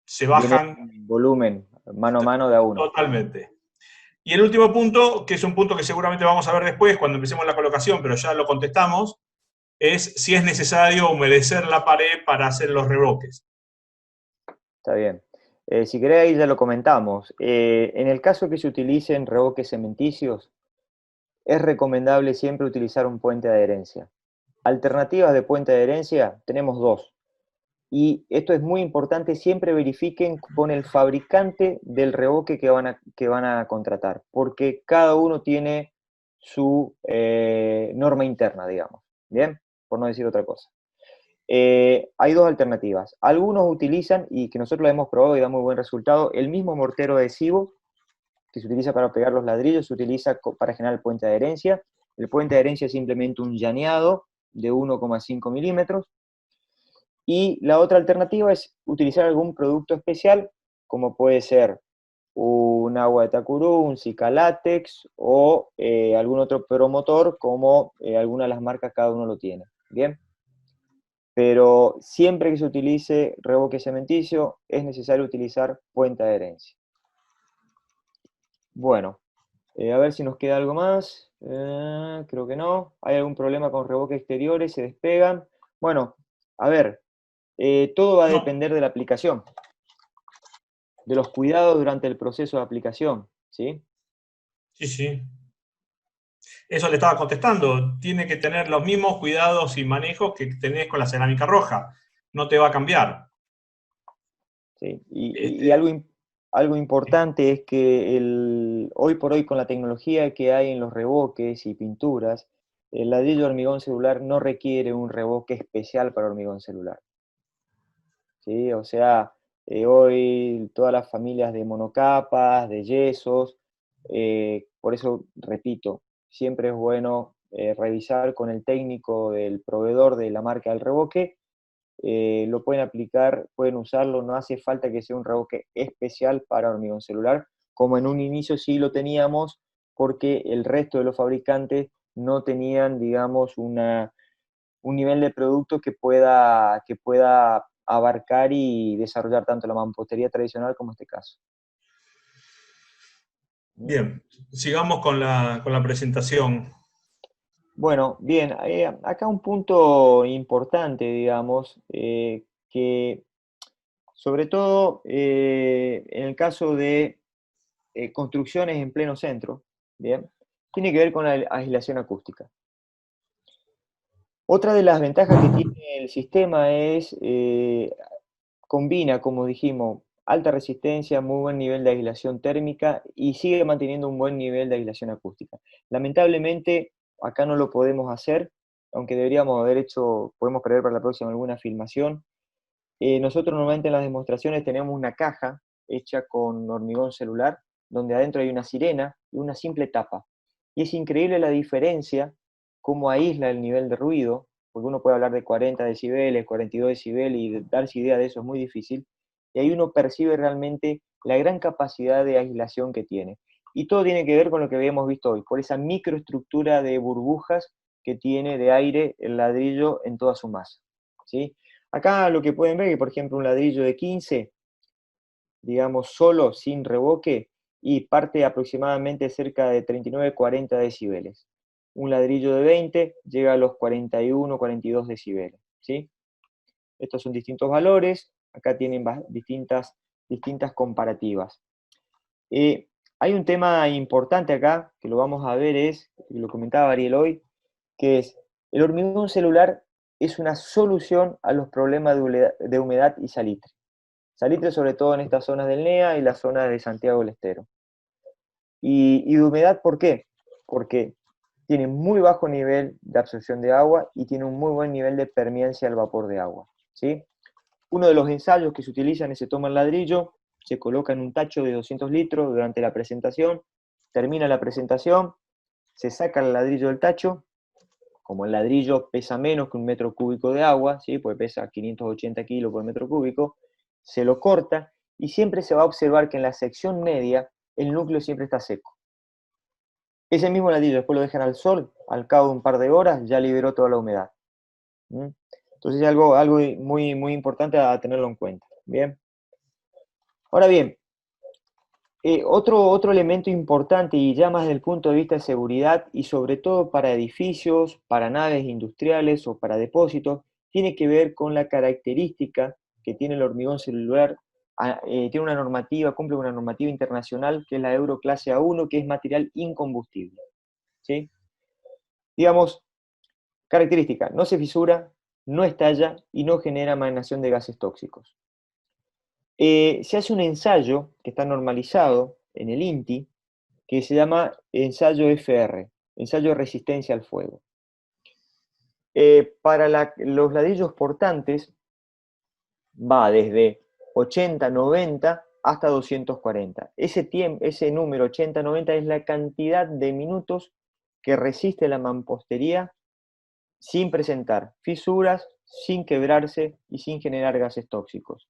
se bajan... Viene volumen, mano a mano de a uno. Totalmente. Y el último punto, que es un punto que seguramente vamos a ver después cuando empecemos la colocación, pero ya lo contestamos, es si es necesario humedecer la pared para hacer los revoques. Está bien. Si querés, ahí ya lo comentamos. En el caso que se utilicen revoques cementicios, es recomendable siempre utilizar un puente de adherencia. Alternativas de puente de adherencia tenemos 2. Y esto es muy importante, siempre verifiquen con el fabricante del revoque que van a contratar, porque cada uno tiene su norma interna, digamos. ¿Bien? Por no decir otra cosa. Hay 2 alternativas. Algunos utilizan, y que nosotros lo hemos probado y da muy buen resultado, el mismo mortero adhesivo que se utiliza para pegar los ladrillos, se utiliza para generar el puente de adherencia. El puente de adherencia es simplemente un llaneado de 1,5 milímetros. Y la otra alternativa es utilizar algún producto especial, como puede ser un agua de Tacurú, un Zika Látex o algún otro promotor, como alguna de las marcas cada uno lo tiene. ¿Bien? Pero siempre que se utilice revoque cementicio, es necesario utilizar puente de adherencia. Bueno, A ver si nos queda algo más. Creo que no. ¿Hay algún problema con reboque exteriores? ¿Se despegan? Bueno, a ver, todo va a No, depender de la aplicación, de los cuidados durante el proceso de aplicación, ¿sí? sí, sí. Eso le estaba contestando. Tiene que tener los mismos cuidados y manejos que tenés con la cerámica roja. No te va a cambiar. ¿Sí? Y Este, algo importante es que hoy por hoy con la tecnología que hay en los reboques y pinturas, el ladrillo de hormigón celular no requiere un reboque especial para hormigón celular, ¿sí? O sea, hoy todas las familias de monocapas, de yesos, por eso repito, siempre es bueno revisar con el técnico del proveedor de la marca del reboque. Lo pueden aplicar, pueden usarlo, no hace falta que sea un reboque especial para hormigón celular, como en un inicio sí lo teníamos, porque el resto de los fabricantes no tenían, digamos, un nivel de producto que pueda abarcar y desarrollar tanto la mampostería tradicional como este caso. bien, sigamos con la presentación. Bueno, bien, acá un punto importante, digamos, que sobre todo en el caso de construcciones en pleno centro, ¿bien? Tiene que ver con la aislación acústica. Otra de las ventajas que tiene el sistema es, combina, como dijimos, alta resistencia, muy buen nivel de aislación térmica y sigue manteniendo un buen nivel de aislación acústica. Lamentablemente, acá no lo podemos hacer, aunque deberíamos haber hecho, podemos prever para la próxima alguna filmación. Nosotros normalmente en las demostraciones tenemos una caja hecha con hormigón celular, donde adentro hay una sirena y una simple tapa. Y es increíble la diferencia, cómo aísla el nivel de ruido, porque uno puede hablar de 40 decibeles, 42 decibeles, y darse idea de eso es muy difícil, y ahí uno percibe realmente la gran capacidad de aislación que tiene. Y todo tiene que ver con lo que habíamos visto hoy, por esa microestructura de burbujas que tiene de aire el ladrillo en toda su masa, ¿sí? Acá lo que pueden ver es que, por ejemplo, un ladrillo de 15, digamos, solo, sin reboque, y parte aproximadamente cerca de 39-40 decibeles. Un ladrillo de 20 llega a los 41-42 decibeles, ¿sí? Estos son distintos valores, acá tienen distintas comparativas. Hay un tema importante acá, que lo vamos a ver, lo comentaba Ariel hoy, que es el hormigón celular es una solución a los problemas de humedad y salitre. Salitre sobre todo en estas zonas del NEA y la zona de Santiago del Estero. Y de humedad, ¿por qué? Porque tiene muy bajo nivel de absorción de agua y tiene un muy buen nivel de permeancia al vapor de agua, ¿sí? Uno de los ensayos que se utilizan es se toma el ladrillo, se coloca en un tacho de 200 litros durante la presentación, termina la presentación, se saca el ladrillo del tacho, como el ladrillo pesa menos que un metro cúbico de agua, ¿sí? Porque pesa 580 kilos por metro cúbico, se lo corta y siempre se va a observar que en la sección media el núcleo siempre está seco. Ese mismo ladrillo después lo dejan al sol, al cabo de un par de horas ya liberó toda la humedad. ¿Mm? Entonces es algo muy, muy importante a tenerlo en cuenta. Bien. Ahora bien, otro elemento importante y ya más desde el punto de vista de seguridad y sobre todo para edificios, para naves industriales o para depósitos, tiene que ver con la característica que tiene el hormigón celular. Tiene una normativa, cumple una normativa internacional que es la Euro Clase A1, que es material incombustible, ¿sí? Digamos, característica, no se fisura, no estalla y no genera emanación de gases tóxicos. Se hace un ensayo que está normalizado en el INTI, que se llama ensayo FR, ensayo de resistencia al fuego. Para los ladrillos portantes va desde 80, 90 hasta 240. Ese número 80, 90 es la cantidad de minutos que resiste la mampostería sin presentar fisuras, sin quebrarse y sin generar gases tóxicos.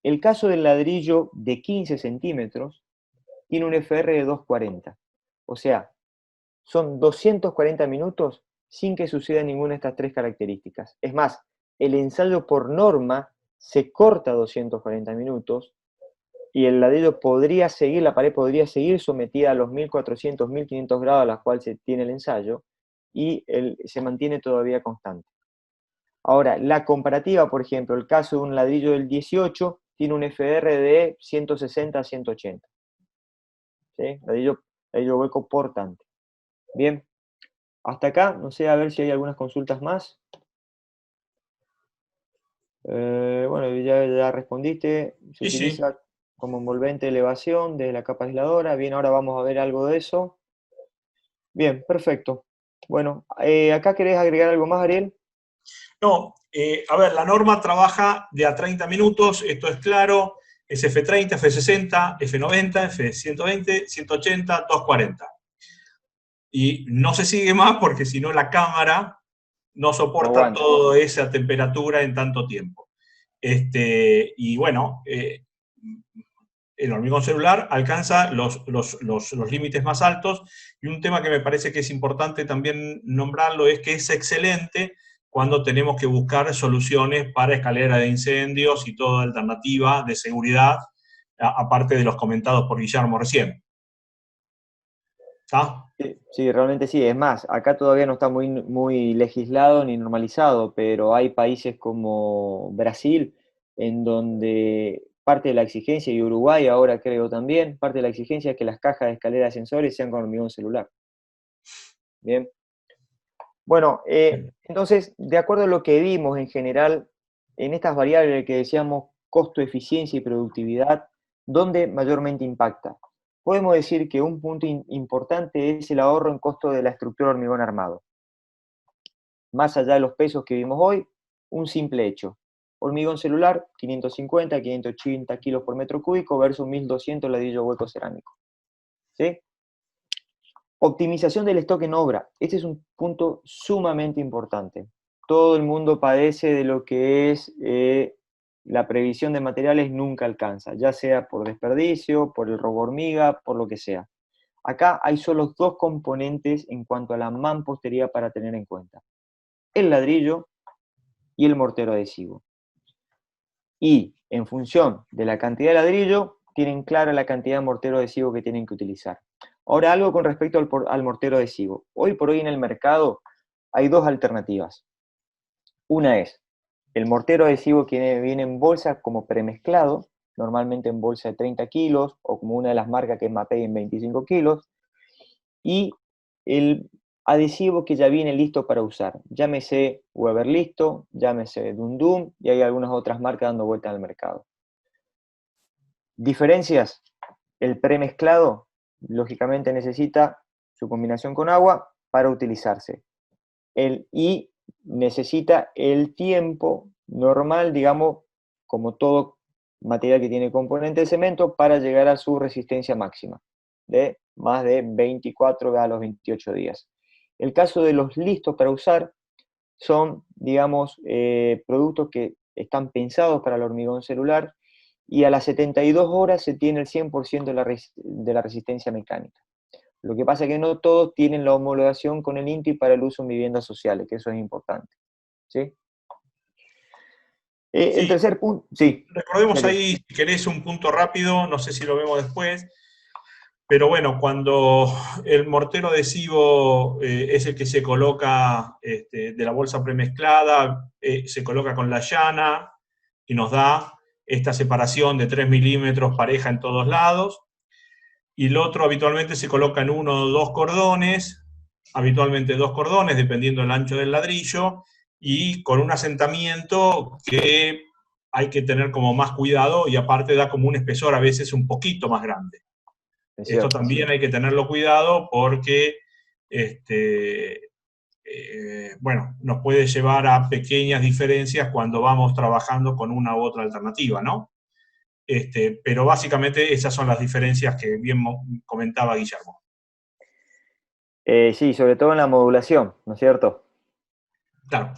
El caso del ladrillo de 15 centímetros tiene un FR de 240. O sea, son 240 minutos sin que suceda ninguna de estas tres características. Es más, el ensayo por norma se corta a 240 minutos y el ladrillo podría seguir, la pared podría seguir sometida a los 1400, 1500 grados a los cuales se tiene el ensayo, y se mantiene todavía constante. Ahora, la comparativa, por ejemplo, el caso de un ladrillo del 18 tiene un FR de 160 a 180. ¿Sí? Ladrillo hueco portante. Bien, hasta acá, no sé, a ver si hay algunas consultas más. Bueno, ya respondiste. Se utiliza como envolvente de elevación de la capa aisladora. Bien, ahora vamos a ver algo de eso. Bien, perfecto. Bueno, ¿acá querés agregar algo más, Ariel? No, a ver, la norma trabaja de a 30 minutos, esto es claro, es F30, F60, F90, F120, 180, 240. Y no se sigue más porque si no la cámara no soporta toda esa temperatura en tanto tiempo. Y bueno, el hormigón celular alcanza los límites más altos, y un tema que me parece que es importante también nombrarlo es que es excelente cuando tenemos que buscar soluciones para escalera de incendios y toda alternativa de seguridad, aparte de los comentados por Guillermo recién. ¿Está? Sí, realmente sí. Es más, acá todavía no está muy legislado ni normalizado, pero hay países como Brasil, en donde parte de la exigencia, y Uruguay ahora creo también, parte de la exigencia es que las cajas de escalera de ascensores sean con hormigón celular. Bien. Bueno, entonces, de acuerdo a lo que vimos en general, en estas variables que decíamos costo, eficiencia y productividad, ¿dónde mayormente impacta? Podemos decir que un punto importante es el ahorro en costo de la estructura hormigón armado. Más allá de los pesos que vimos hoy, un simple hecho. Hormigón celular, 550, 580 kilos por metro cúbico versus 1200 ladrillo hueco cerámico. ¿Sí? Optimización del stock en obra. Este es un punto sumamente importante. Todo el mundo padece de lo que es la previsión de materiales nunca alcanza, ya sea por desperdicio, por el robo hormiga, por lo que sea. Acá hay solo dos componentes en cuanto a la mampostería para tener en cuenta: el ladrillo y el mortero adhesivo. Y en función de la cantidad de ladrillo, tienen clara la cantidad de mortero adhesivo que tienen que utilizar. Ahora, algo con respecto al mortero adhesivo. Hoy por hoy en el mercado hay dos alternativas. Una es el mortero adhesivo que viene en bolsa como premezclado, normalmente en bolsa de 30 kilos, o como una de las marcas que es Mapei en 25 kilos, y el adhesivo que ya viene listo para usar. Llámese Weber Listo, llámese Dundum, y hay algunas otras marcas dando vuelta al mercado. Diferencias: el premezclado, lógicamente, necesita su combinación con agua para utilizarse. Y necesita el tiempo normal, digamos, como todo material que tiene componente de cemento, para llegar a su resistencia máxima, de más de 24 a los 28 días. El caso de los listos para usar son, digamos, productos que están pensados para el hormigón celular, y a las 72 horas se tiene el 100% de la resistencia mecánica. Lo que pasa es que no todos tienen la homologación con el INTI para el uso en viviendas sociales, que eso es importante. ¿Sí? El tercer punto, sí. Recordemos ahí, si querés, un punto rápido, no sé si lo vemos después, pero bueno, cuando el mortero adhesivo es el que se coloca de la bolsa premezclada, se coloca con la llana y nos da esta separación de 3 milímetros pareja en todos lados, y el otro habitualmente se coloca en uno o dos cordones, habitualmente dos cordones, dependiendo del ancho del ladrillo, y con un asentamiento que hay que tener como más cuidado, y aparte da como un espesor a veces un poquito más grande. Esto también hay que tenerlo cuidado porque bueno, nos puede llevar a pequeñas diferencias cuando vamos trabajando con una u otra alternativa, ¿no? Pero básicamente esas son las diferencias que bien comentaba Guillermo. Sí, sobre todo en la modulación, ¿no es cierto? Claro.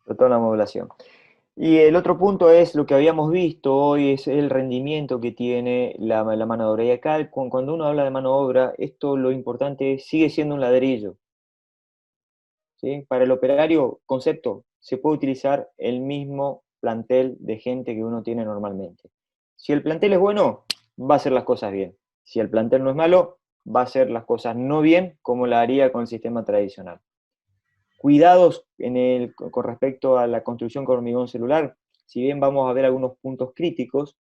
Sobre todo en la modulación. Y el otro punto es lo que habíamos visto hoy, es el rendimiento que tiene la mano de obra. Y acá, cuando uno habla de mano de obra, esto lo importante sigue siendo un ladrillo. ¿Sí? Para el operario, concepto, se puede utilizar el mismo plantel de gente que uno tiene normalmente. Si el plantel es bueno, va a hacer las cosas bien. Si el plantel no es malo, va a hacer las cosas no bien como la haría con el sistema tradicional. Cuidados con respecto a la construcción con hormigón celular, si bien vamos a ver algunos puntos críticos,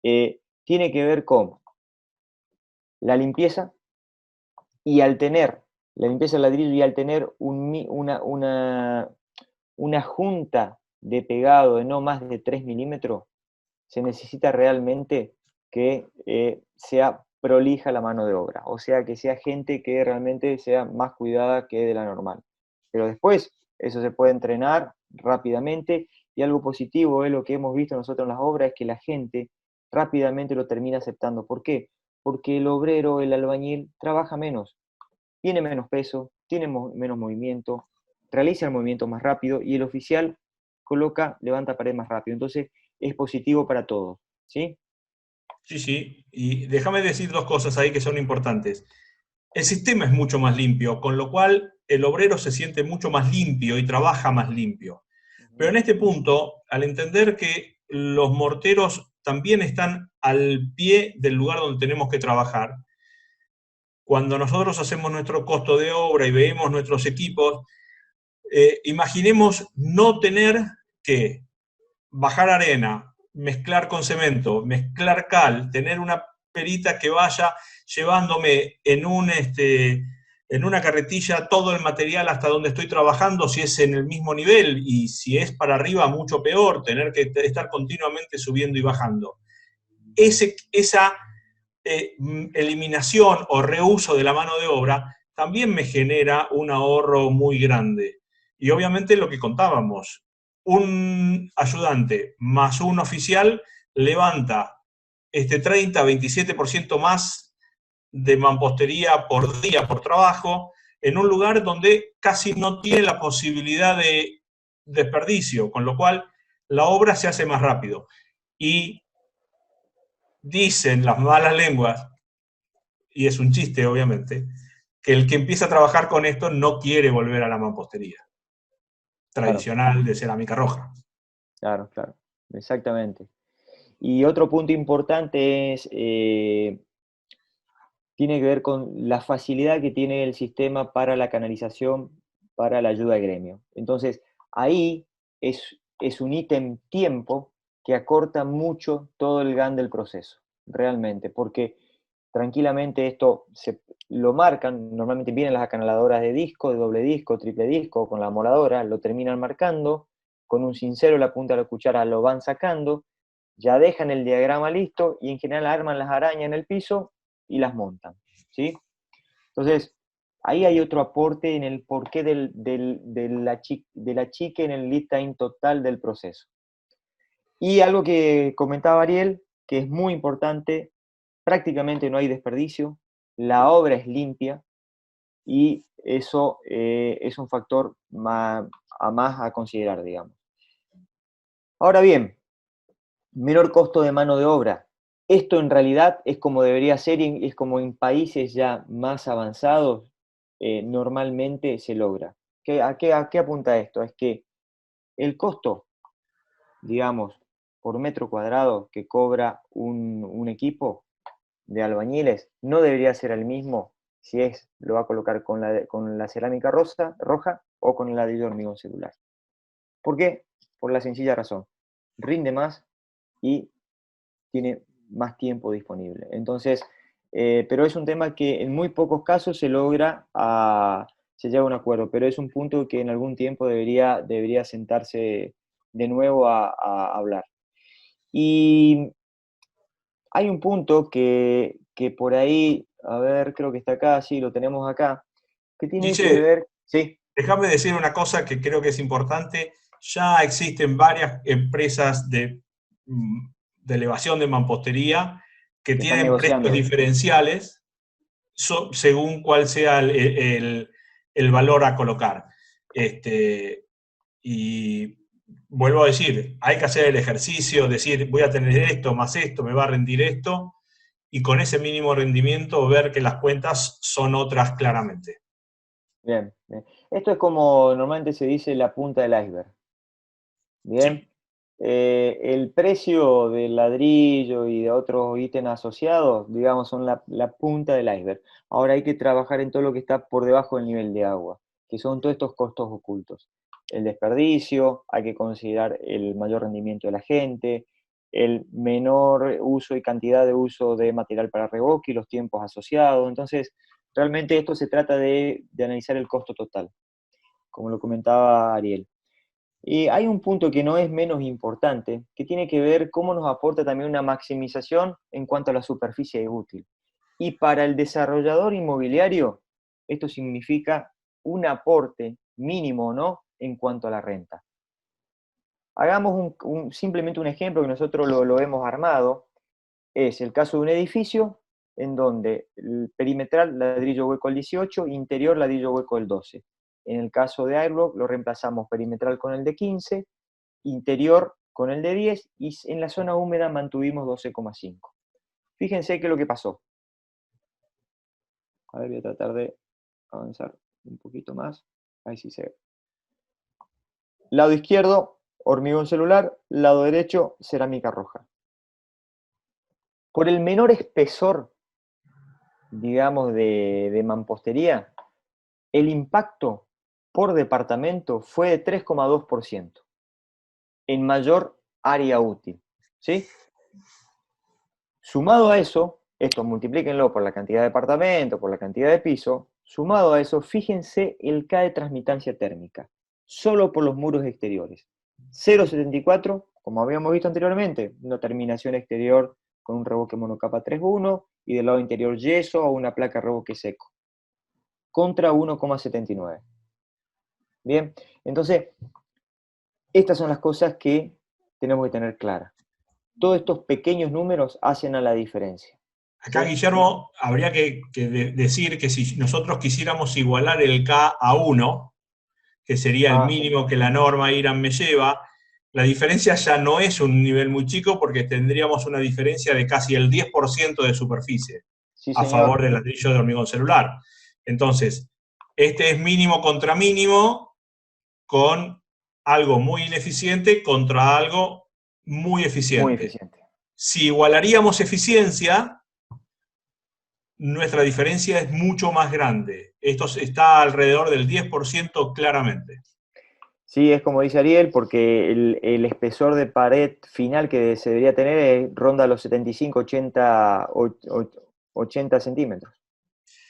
tiene que ver con la limpieza, y al tener la limpieza del ladrillo y al tener una junta de pegado de no más de 3 milímetros, se necesita realmente que sea prolija la mano de obra, o sea, que sea gente que realmente sea más cuidada que de la normal. Pero después, eso se puede entrenar rápidamente, y algo positivo es lo que hemos visto nosotros en las obras, es que la gente rápidamente lo termina aceptando. ¿Por qué? Porque el obrero, el albañil, trabaja menos, tiene menos peso, tiene menos movimiento, realiza el movimiento más rápido, y el oficial levanta pared más rápido. Entonces, es positivo para todos, ¿sí? Sí, sí. Y déjame decir dos cosas ahí que son importantes. El sistema es mucho más limpio, con lo cual el obrero se siente mucho más limpio y trabaja más limpio. Pero en este punto, al entender que los morteros también están al pie del lugar donde tenemos que trabajar, cuando nosotros hacemos nuestro costo de obra y vemos nuestros equipos, imaginemos no tener que bajar arena, mezclar con cemento, mezclar cal, tener una perita que vaya llevándome en una carretilla todo el material hasta donde estoy trabajando, si es en el mismo nivel, y si es para arriba, mucho peor, tener que estar continuamente subiendo y bajando. Esa eliminación o reuso de la mano de obra también me genera un ahorro muy grande. Y obviamente lo que contábamos, un ayudante más un oficial levanta 30-27% más de mampostería por día, por trabajo, en un lugar donde casi no tiene la posibilidad de desperdicio, con lo cual la obra se hace más rápido. Y dicen las malas lenguas, y es un chiste obviamente, que el que empieza a trabajar con esto no quiere volver a la mampostería tradicional de cerámica roja. Claro, claro, exactamente. Y otro punto importante es, tiene que ver con la facilidad que tiene el sistema para la canalización, para la ayuda al gremio. Entonces, ahí es un ítem tiempo que acorta mucho todo el GAN del proceso, realmente, porque tranquilamente esto lo marcan, normalmente vienen las acanaladoras de disco, de doble disco, triple disco, con la moladora, lo terminan marcando, con un cincero la punta de la cuchara lo van sacando, ya dejan el diagrama listo, y en general arman las arañas en el piso y las montan, ¿sí? Entonces, ahí hay otro aporte en el porqué de la chique en el lead time total del proceso. Y algo que comentaba Ariel, que es muy importante, prácticamente no hay desperdicio, la obra es limpia, y eso es un factor más a considerar, digamos. Ahora bien, menor costo de mano de obra. Esto en realidad es como debería ser, y es como en países ya más avanzados normalmente se logra. ¿A qué apunta esto? Es que el costo, digamos, por metro cuadrado que cobra un equipo de albañiles no debería ser el mismo si lo va a colocar con la cerámica roja o con el ladrillo de hormigón celular. ¿Por qué? Por la sencilla razón. Rinde más y tiene más tiempo disponible. Entonces, pero es un tema que en muy pocos casos se llega a un acuerdo, pero es un punto que en algún tiempo debería sentarse de nuevo a hablar. Y hay un punto que por ahí, a ver, creo que está acá, sí, lo tenemos acá, que tiene que Guille, ver, sí, déjame decir una cosa que creo que es importante. Ya existen varias empresas de elevación de mampostería que que están tienen precios negociando. diferenciales según cuál sea el valor a colocar. Y vuelvo a decir, hay que hacer el ejercicio, decir, voy a tener esto, me va a rendir esto, y con ese mínimo rendimiento ver que las cuentas son otras claramente. Bien, bien. Esto es como normalmente se dice la punta del iceberg. Bien. Sí. el precio del ladrillo y de otros ítems asociados, digamos, son la punta del iceberg. Ahora hay que trabajar en todo lo que está por debajo del nivel de agua, que son todos estos costos ocultos. El desperdicio, hay que considerar el mayor rendimiento de la gente, el menor uso y cantidad de uso de material para revoque y los tiempos asociados. Entonces, realmente esto se trata de analizar el costo total, como lo comentaba Ariel. Y hay un punto que no es menos importante, que tiene que ver cómo nos aporta también una maximización en cuanto a la superficie útil. Y para el desarrollador inmobiliario, esto significa un aporte mínimo, ¿no?, en cuanto a la renta. Hagamos simplemente un ejemplo que nosotros lo hemos armado. Es el caso de un edificio en donde el perimetral ladrillo hueco el 18, interior ladrillo hueco el 12. En el caso de Airblock lo reemplazamos perimetral con el de 15, interior con el de 10 y en la zona húmeda mantuvimos 12,5. Fíjense qué es lo que pasó. A ver, voy a tratar de avanzar un poquito más. Ahí sí se ve. Lado izquierdo, hormigón celular. Lado derecho, cerámica roja. Por el menor espesor, digamos, de mampostería, el impacto por departamento fue de 3,2% en mayor área útil, ¿sí? Sumado a eso, esto multiplíquenlo por la cantidad de departamento, por la cantidad de piso, sumado a eso, fíjense el K de transmitancia térmica, solo por los muros exteriores. 0,74, como habíamos visto anteriormente, una terminación exterior con un revoque monocapa 3.1 y del lado interior yeso o una placa revoque seco, contra 1,79. Bien, entonces, estas son las cosas que tenemos que tener claras. Todos estos pequeños números hacen a la diferencia. Acá, ¿sí? Guillermo, habría que decir que si nosotros quisiéramos igualar el K a 1, que sería el mínimo que la norma IRAM me lleva, la diferencia ya no es un nivel muy chico porque tendríamos una diferencia de casi el 10% de superficie, sí, a favor del ladrillo de hormigón celular. Entonces, este es mínimo contra mínimo con algo muy ineficiente contra algo muy eficiente. Muy eficiente. Si igualaríamos eficiencia, nuestra diferencia es mucho más grande. Esto está alrededor del 10% claramente. Sí, es como dice Ariel, porque el espesor de pared final que se debería tener ronda los 75, 80 centímetros.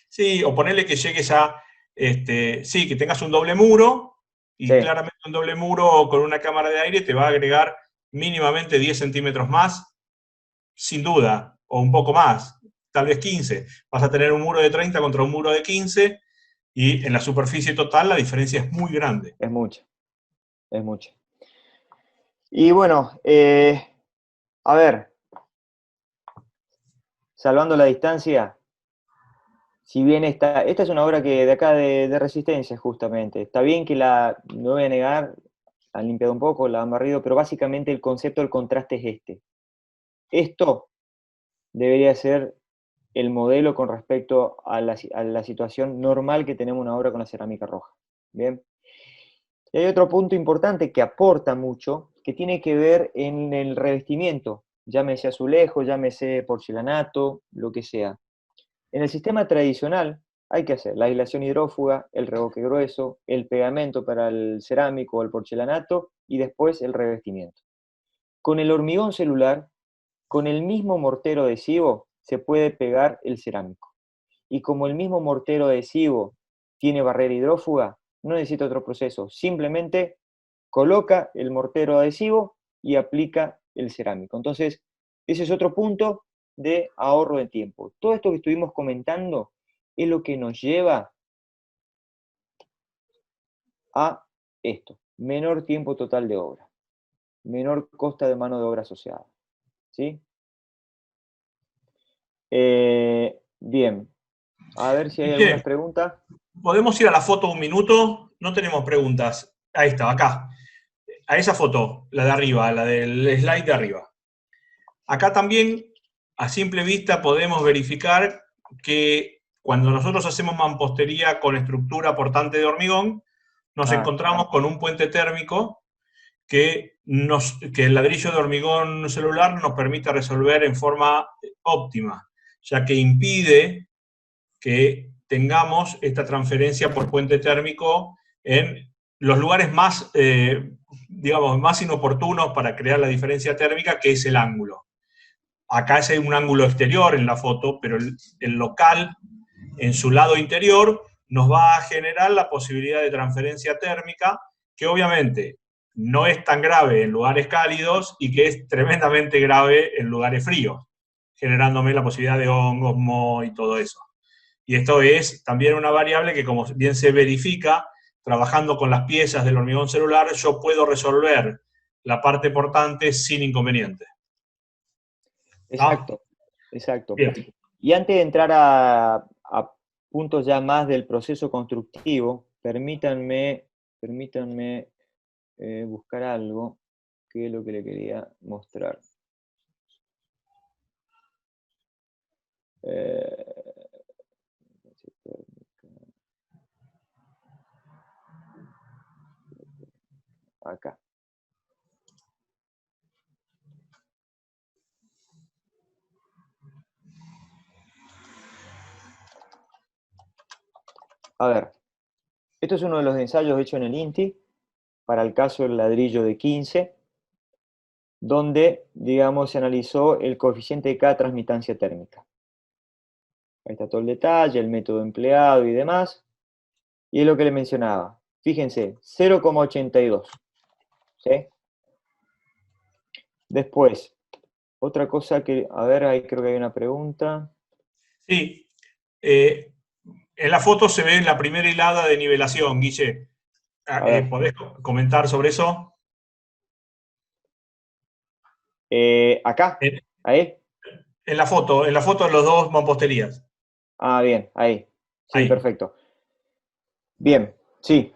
Sí, o ponerle que llegues a, sí, que tengas un doble muro, y sí, claramente un doble muro con una cámara de aire te va a agregar mínimamente 10 centímetros más, sin duda, o un poco más, tal vez 15. Vas a tener un muro de 30 contra un muro de 15, y en la superficie total la diferencia es muy grande. Es mucha, es mucha. Y bueno, a ver, salvando la distancia, si bien esta es una obra que de acá de Resistencia, justamente, está bien que no voy a negar, la han limpiado un poco, la han barrido, pero básicamente el concepto del contraste es este. Esto debería ser el modelo con respecto a la situación normal que tenemos una obra con la cerámica roja. Bien. Y hay otro punto importante que aporta mucho, que tiene que ver en el revestimiento, llámese azulejo, llámese porcelanato, lo que sea. En el sistema tradicional hay que hacer la aislación hidrófuga, el revoque grueso, el pegamento para el cerámico o el porcelanato y después el revestimiento. Con el hormigón celular, con el mismo mortero adhesivo, se puede pegar el cerámico. Y como el mismo mortero adhesivo tiene barrera hidrófuga, no necesita otro proceso. Simplemente coloca el mortero adhesivo y aplica el cerámico. Entonces, ese es otro punto de ahorro de tiempo. Todo esto que estuvimos comentando es lo que nos lleva a esto. Menor tiempo total de obra. Menor costo de mano de obra asociada. ¿Sí? Bien. A ver si hay alguna pregunta. ¿Podemos ir a la foto un minuto? No tenemos preguntas. Ahí está, acá. A esa foto, la de arriba, la del slide de arriba. Acá también, a simple vista, podemos verificar que cuando nosotros hacemos mampostería con estructura portante de hormigón, nos encontramos con un puente térmico que el ladrillo de hormigón celular nos permite resolver en forma óptima, ya que impide que tengamos esta transferencia por puente térmico en los lugares más, digamos, más inoportunos para crear la diferencia térmica, que es el ángulo. Acá es un ángulo exterior en la foto, pero el local, en su lado interior, nos va a generar la posibilidad de transferencia térmica, que obviamente no es tan grave en lugares cálidos y que es tremendamente grave en lugares fríos, generándome la posibilidad de hongos, moho y todo eso. Y esto es también una variable que, como bien se verifica, trabajando con las piezas del hormigón celular, yo puedo resolver la parte portante sin inconveniente. Exacto, exacto. Bien. Y antes de entrar a puntos ya más del proceso constructivo, permítanme buscar algo que es lo que le quería mostrar. Acá. A ver, esto es uno de los ensayos hechos en el INTI para el caso del ladrillo de 15, donde, digamos, se analizó el coeficiente de cada transmitancia térmica. Ahí está todo el detalle, el método empleado y demás. Y es lo que le mencionaba. Fíjense, 0,82. ¿Sí? Después, otra cosa que, a ver, ahí creo que hay una pregunta. Sí. En la foto se ve la primera hilada de nivelación, Guille. ¿Podés comentar sobre eso? ¿Acá? ¿Ahí? En la foto de los dos mamposterías. Ah, bien, ahí. Sí, ahí. Perfecto. Bien, sí.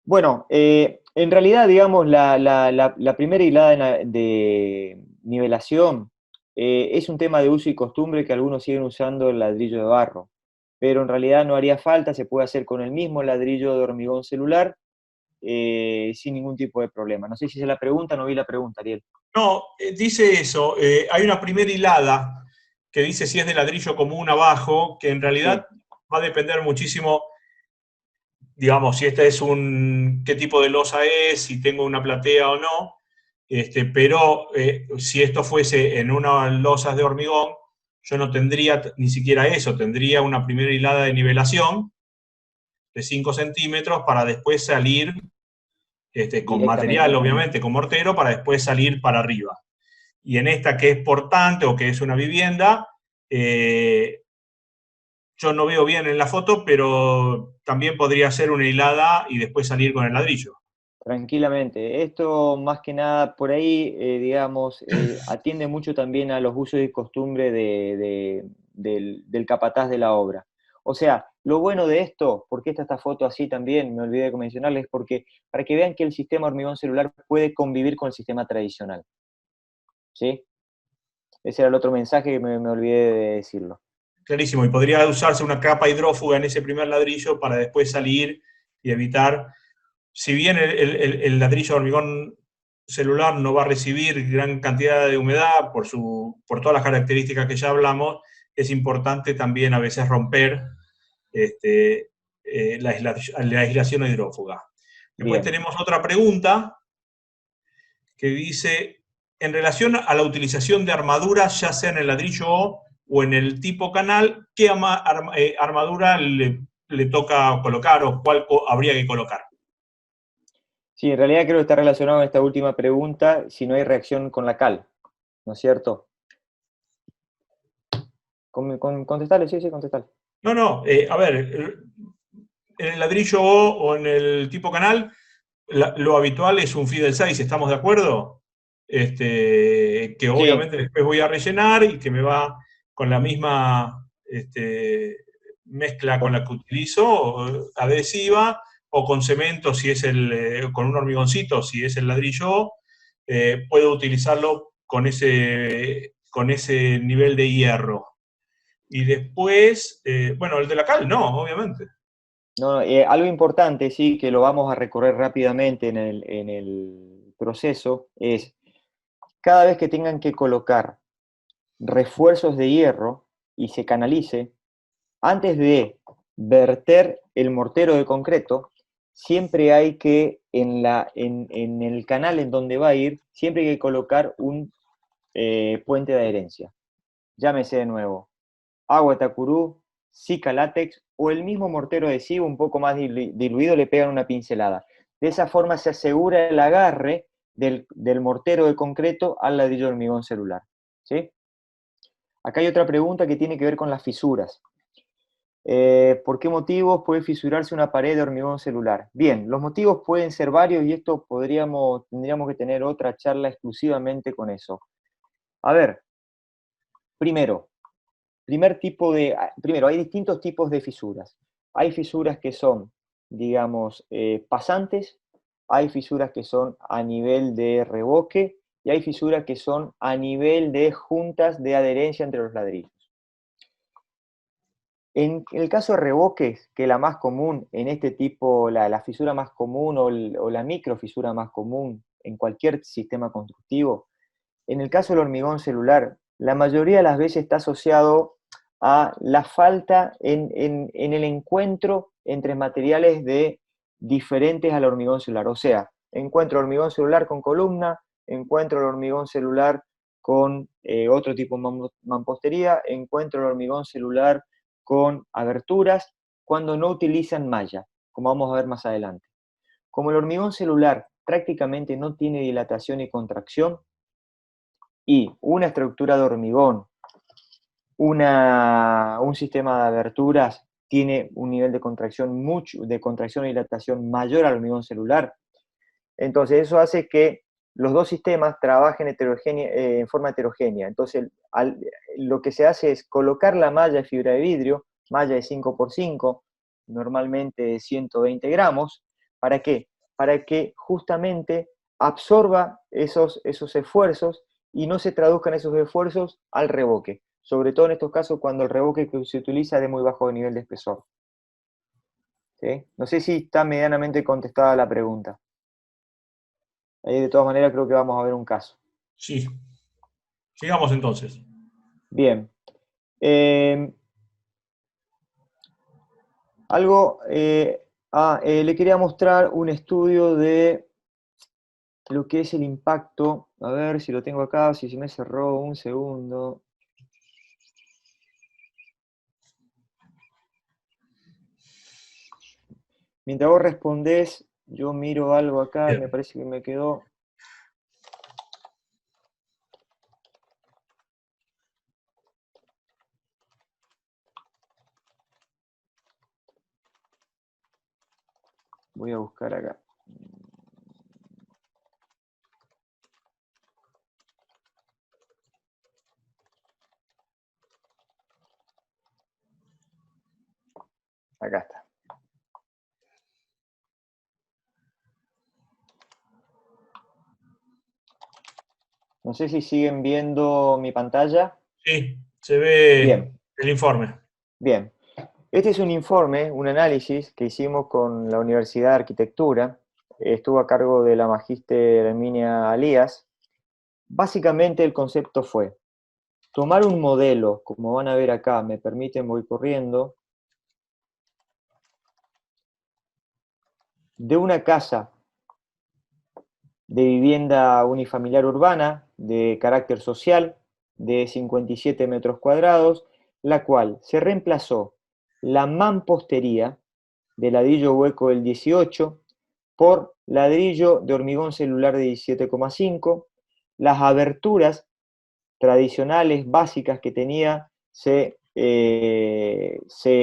Bueno, en realidad, digamos, la primera hilada de nivelación es un tema de uso y costumbre que algunos siguen usando el ladrillo de barro, pero en realidad no haría falta, se puede hacer con el mismo ladrillo de hormigón celular sin ningún tipo de problema. No sé si se la pregunta, no vi la pregunta, Ariel. No, dice eso, hay una primera hilada que dice si es de ladrillo común abajo, que en realidad va a depender muchísimo, digamos, si este es qué tipo de losa es, si tengo una platea o no, pero si esto fuese en unas losas de hormigón, yo no tendría ni siquiera eso, tendría una primera hilada de nivelación de 5 centímetros para después salir con material, obviamente, con mortero, para después salir para arriba. Y en esta que es portante o que es una vivienda, yo no veo bien en la foto, pero también podría ser una hilada y después salir con el ladrillo. Tranquilamente. Esto más que nada por ahí, digamos, atiende mucho también a los usos y costumbres del capataz de la obra. O sea, lo bueno de esto, porque esta foto así también, me olvidé de mencionarles, es porque para que vean que el sistema hormigón celular puede convivir con el sistema tradicional. ¿Sí? Ese era el otro mensaje que me olvidé de decirlo. Clarísimo, y podría usarse una capa hidrófuga en ese primer ladrillo para después salir y evitar, si bien el ladrillo de hormigón celular no va a recibir gran cantidad de humedad por todas las características que ya hablamos, es importante también a veces romper la aislación hidrófuga. Después tenemos otra pregunta que dice, en relación a la utilización de armaduras, ya sea en el ladrillo o en el tipo canal, ¿qué armadura le toca colocar o cuál habría que colocar? Sí, en realidad creo que está relacionado con esta última pregunta, si no hay reacción con la cal, ¿no es cierto? Contestale, sí, contestale. No, a ver, en el ladrillo o en el tipo canal, lo habitual es un Fidel 6, ¿estamos de acuerdo? Que obviamente después voy a rellenar y que me va con la misma mezcla con la que utilizo, adhesiva, o con cemento si es con un hormigoncito si es el ladrillo, puedo utilizarlo con ese nivel de hierro. Y después, bueno, el de la cal no, obviamente. No, algo importante, sí, que lo vamos a recorrer rápidamente en el proceso, es cada vez que tengan que colocar refuerzos de hierro y se canalice, antes de verter el mortero de concreto, siempre hay que, en el canal en donde va a ir, siempre hay que colocar un puente de adherencia. Llámese de nuevo, agua Tacurú, Sika látex o el mismo mortero adhesivo un poco más diluido, le pegan una pincelada. De esa forma se asegura el agarre del mortero de concreto al ladrillo de hormigón celular. ¿Sí? Acá hay otra pregunta que tiene que ver con las fisuras. ¿Por qué motivos puede fisurarse una pared de hormigón celular? Bien, los motivos pueden ser varios y esto tendríamos que tener otra charla exclusivamente con eso. A ver, primero, hay distintos tipos de fisuras. Hay fisuras que son, digamos, pasantes, hay fisuras que son a nivel de revoque y hay fisuras que son a nivel de juntas de adherencia entre los ladrillos. En el caso de revoques, que la más común en este tipo, la fisura más común o la microfisura más común en cualquier sistema constructivo, en el caso del hormigón celular, la mayoría de las veces está asociado a la falta en el encuentro entre materiales diferentes al hormigón celular. O sea, encuentro el hormigón celular con columna, encuentro el hormigón celular con otro tipo de mampostería, encuentro el hormigón celular con aberturas, cuando no utilizan malla, como vamos a ver más adelante. Como el hormigón celular prácticamente no tiene dilatación y contracción, y una estructura de hormigón, un sistema de aberturas tiene un nivel de contracción y dilatación mayor al hormigón celular, entonces eso hace que los dos sistemas trabajen en forma heterogénea. Entonces lo que se hace es colocar la malla de fibra de vidrio, malla de 5x5, normalmente de 120 gramos. ¿Para qué? Para que justamente absorba esos esfuerzos y no se traduzcan esos esfuerzos al revoque, sobre todo en estos casos cuando el revoque que se utiliza es de muy bajo nivel de espesor. ¿Sí? No sé si está medianamente contestada la pregunta. Ahí de todas maneras creo que vamos a ver un caso. Sí. Sigamos entonces. Bien. Le quería mostrar un estudio de lo que es el impacto. A ver si lo tengo acá, si se me cerró un segundo. Mientras vos respondés, yo miro algo acá, Bien. me parece que me quedó. Voy a buscar acá. Acá está. No sé si siguen viendo mi pantalla. Sí, se ve Bien, el informe. bien. Este es un informe, un análisis que hicimos con la Universidad de Arquitectura. Estuvo a cargo de la magíster Herminia Alías. Básicamente el concepto fue tomar un modelo, como van a ver acá, me permiten, voy corriendo, de una casa de vivienda unifamiliar urbana de carácter social de 57 metros cuadrados, la cual se reemplazó la mampostería de ladrillo hueco del 18 por ladrillo de hormigón celular de 17,5, las aberturas tradicionales básicas que tenía se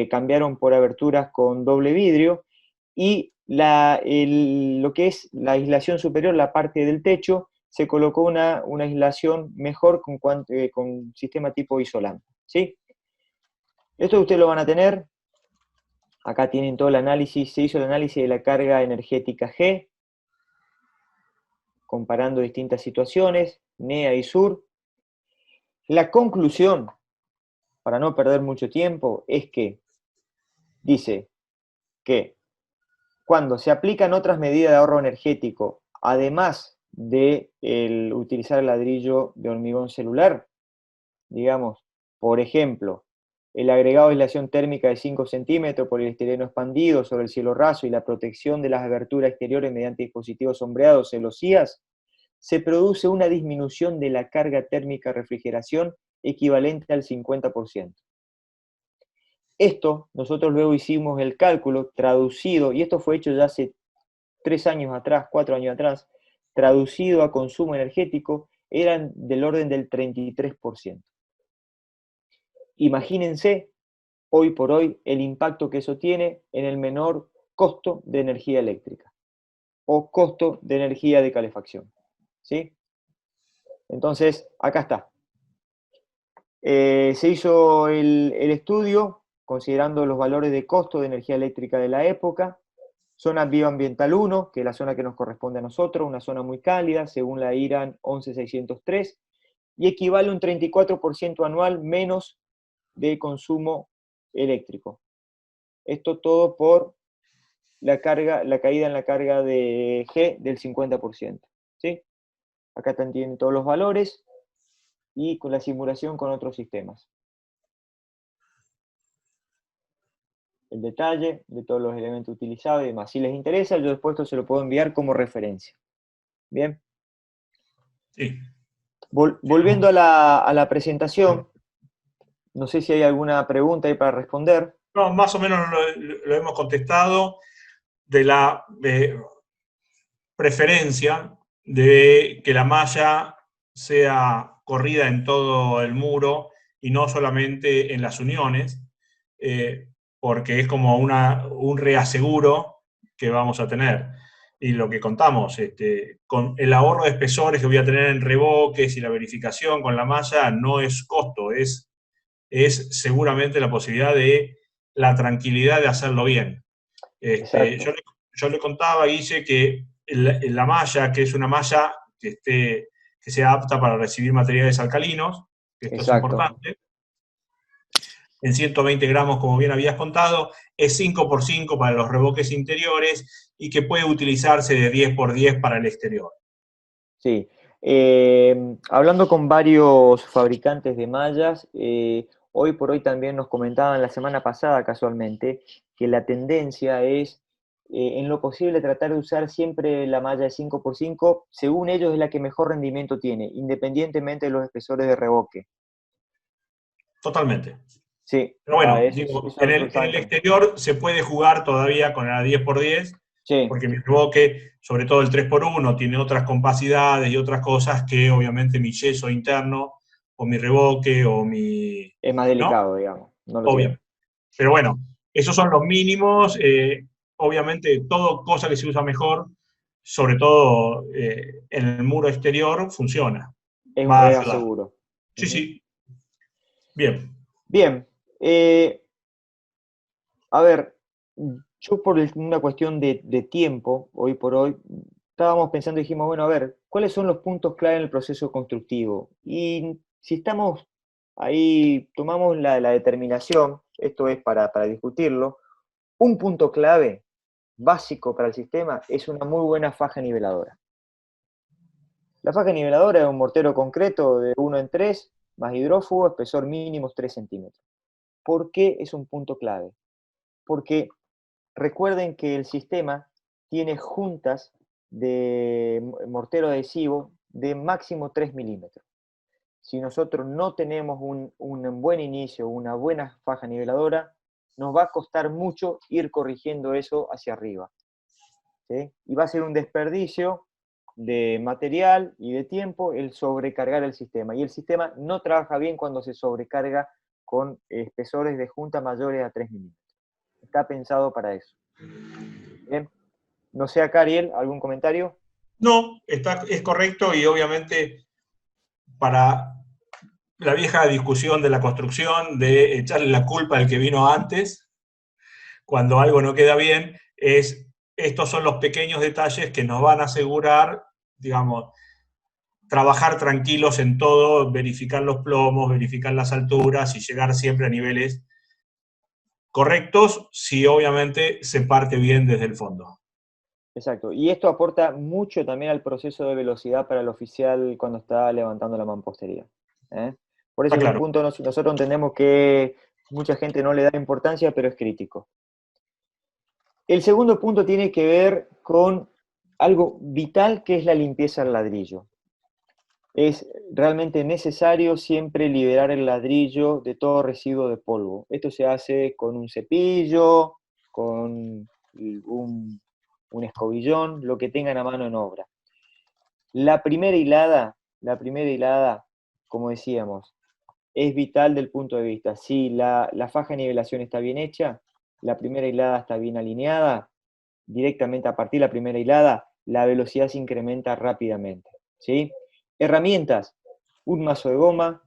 cambiaron por aberturas con doble vidrio y lo que es la aislación superior, la parte del techo, se colocó una aislación mejor con sistema tipo Isolam. ¿Sí? Esto ustedes lo van a tener. Acá tienen todo el análisis. Se hizo el análisis de la carga energética G, comparando distintas situaciones, NEA y SUR. La conclusión, para no perder mucho tiempo, es que dice, que cuando se aplican otras medidas de ahorro energético, además de utilizar el ladrillo de hormigón celular, digamos, por ejemplo, el agregado de aislación térmica de 5 centímetros, poliestireno expandido sobre el cielo raso y la protección de las aberturas exteriores mediante dispositivos sombreados, celosías, se produce una disminución de la carga térmica de refrigeración equivalente al 50%. Esto, nosotros luego hicimos el cálculo traducido, y esto fue hecho ya hace 3 años atrás, 4 años atrás, traducido a consumo energético, eran del orden del 33%. Imagínense, hoy por hoy, el impacto que eso tiene en el menor costo de energía eléctrica, o costo de energía de calefacción, ¿sí? Entonces, acá está. Se hizo el estudio considerando los valores de costo de energía eléctrica de la época. Zona bioambiental 1, que es la zona que nos corresponde a nosotros, una zona muy cálida, según la IRAN 11603, y equivale a un 34% anual menos de consumo eléctrico. Esto todo por la caída en la carga de G del 50%. ¿Sí? Acá tienen todos los valores y con la simulación con otros sistemas. El detalle de todos los elementos utilizados y demás. Si les interesa, yo después esto se lo puedo enviar como referencia. ¿Bien? Sí. Volviendo a la presentación, no sé si hay alguna pregunta ahí para responder. No, más o menos lo hemos contestado, de la preferencia de que la malla sea corrida en todo el muro y no solamente en las uniones, porque es como un reaseguro que vamos a tener. Y lo que contamos, con el ahorro de espesores que voy a tener en revoques y la verificación con la malla, no es costo, es seguramente la posibilidad de la tranquilidad de hacerlo bien. Yo le contaba a Guille que la malla, que es una malla que sea apta para recibir materiales alcalinos, que esto es importante, en 120 gramos, como bien habías contado, es 5x5 para los revoques interiores y que puede utilizarse de 10x10 para el exterior. Sí. Hablando con varios fabricantes de mallas, hoy por hoy también nos comentaban la semana pasada casualmente que la tendencia es, en lo posible, tratar de usar siempre la malla de 5x5, según ellos es la que mejor rendimiento tiene, independientemente de los espesores de revoque. Totalmente. Sí. Pero bueno, digo, en el exterior se puede jugar todavía con la 10x10, sí, porque mi revoque, sobre todo el 3x1, tiene otras compacidades y otras cosas que obviamente mi yeso interno, o mi revoque, o mi... Es más delicado, ¿no? Digamos. No lo obvio. Pero bueno, esos son los mínimos. Obviamente, todo cosa que se usa mejor, sobre todo en el muro exterior, funciona. Es seguro. Sí, sí. Bien. Bien. A ver, yo por una cuestión de tiempo, hoy por hoy, estábamos pensando y dijimos, bueno, a ver, ¿cuáles son los puntos clave en el proceso constructivo? Y si estamos ahí, tomamos la determinación, esto es para discutirlo, un punto clave básico para el sistema es una muy buena faja niveladora. La faja niveladora es un mortero concreto de 1 en 3, más hidrófugo, espesor mínimo 3 centímetros. ¿Por qué es un punto clave? Porque recuerden que el sistema tiene juntas de mortero adhesivo de máximo 3 milímetros. Si nosotros no tenemos un buen inicio, una buena faja niveladora, nos va a costar mucho ir corrigiendo eso hacia arriba, ¿sí? Y va a ser un desperdicio de material y de tiempo el sobrecargar el sistema. Y el sistema no trabaja bien cuando se sobrecarga con espesores de junta mayores a 3 milímetros. Está pensado para eso. Bien. No sé, acá, Ariel, ¿algún comentario? No, es correcto y obviamente para la vieja discusión de la construcción, de echarle la culpa al que vino antes, cuando algo no queda bien, estos son los pequeños detalles que nos van a asegurar, digamos, trabajar tranquilos en todo, verificar los plomos, verificar las alturas y llegar siempre a niveles correctos si obviamente se parte bien desde el fondo. Exacto. Y esto aporta mucho también al proceso de velocidad para el oficial cuando está levantando la mampostería. ¿Eh? Por eso Está es un claro. punto nosotros entendemos que mucha gente no le da importancia, pero es crítico. El segundo punto tiene que ver con algo vital, que es la limpieza del ladrillo. Es realmente necesario siempre liberar el ladrillo de todo residuo de polvo. Esto se hace con un cepillo, con un escobillón, lo que tengan a mano en obra. La primera hilada, como decíamos, es vital del punto de vista. Si la faja de nivelación está bien hecha, la primera hilada está bien alineada, directamente a partir de la primera hilada, la velocidad se incrementa rápidamente. ¿Sí? Herramientas: un mazo de goma,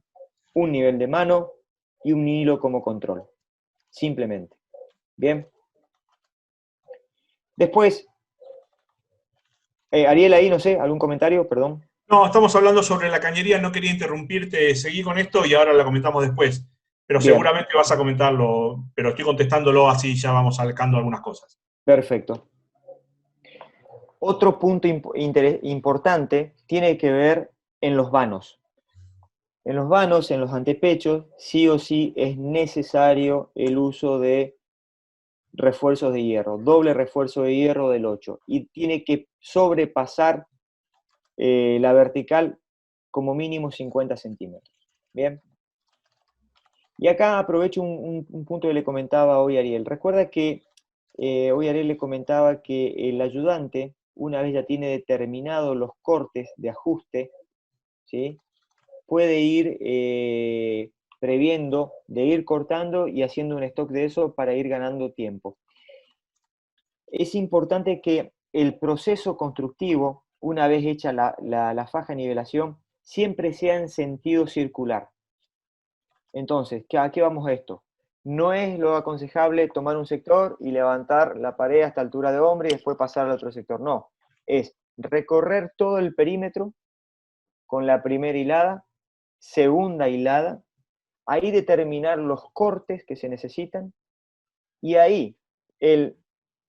un nivel de mano y un hilo como control. Simplemente. Bien. Después, Ariel, ahí, no sé, ¿algún comentario? Perdón. No, estamos hablando sobre la cañería, no quería interrumpirte, seguí con esto y ahora la comentamos después. Pero Bien, seguramente vas a comentarlo, pero estoy contestándolo así ya vamos sacando algunas cosas. perfecto. Otro punto importante tiene que ver en los vanos. En los vanos, en los antepechos, sí o sí es necesario el uso de refuerzos de hierro, doble refuerzo de hierro del 8, y tiene que sobrepasar la vertical como mínimo 50 centímetros. Bien. Y acá aprovecho un punto que le comentaba hoy a Ariel. Recuerda que hoy Ariel le comentaba que el ayudante, una vez ya tiene determinados los cortes de ajuste, ¿sí?, puede ir previendo de ir cortando y haciendo un stock de eso para ir ganando tiempo. Es importante que el proceso constructivo, una vez hecha la faja de nivelación, siempre sea en sentido circular. Entonces, ¿a qué vamos a esto? No es lo aconsejable tomar un sector y levantar la pared hasta altura de hombro y después pasar al otro sector. No, es recorrer todo el perímetro con la primera hilada, segunda hilada, ahí determinar los cortes que se necesitan, y ahí el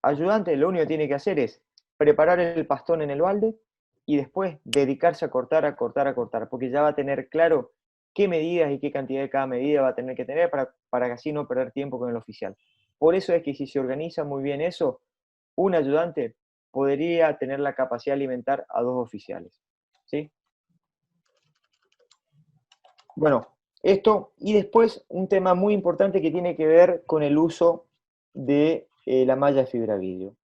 ayudante lo único que tiene que hacer es preparar el pastón en el balde y después dedicarse a cortar, porque ya va a tener claro qué medidas y qué cantidad de cada medida va a tener que tener para así no perder tiempo con el oficial. Por eso es que si se organiza muy bien eso, un ayudante podría tener la capacidad de alimentar a 2 oficiales. ¿Sí? Bueno, esto, y después un tema muy importante que tiene que ver con el uso de la malla de fibra vidrio.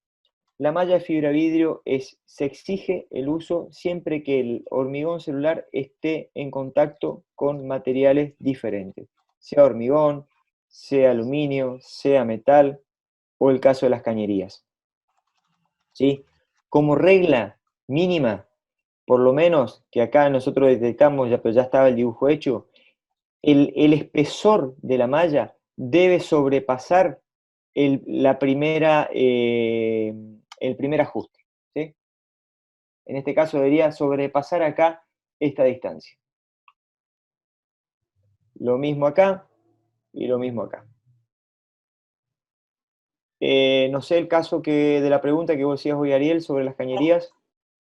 La malla de fibra vidrio se exige el uso siempre que el hormigón celular esté en contacto con materiales diferentes, sea hormigón, sea aluminio, sea metal, o el caso de las cañerías. ¿Sí? Como regla mínima, por lo menos que acá nosotros detectamos, pero ya estaba el dibujo hecho, el espesor de la malla debe sobrepasar el primer ajuste. ¿Sí? En este caso debería sobrepasar acá esta distancia. Lo mismo acá y lo mismo acá. No sé el caso de la pregunta que vos decías hoy, Ariel, sobre las cañerías.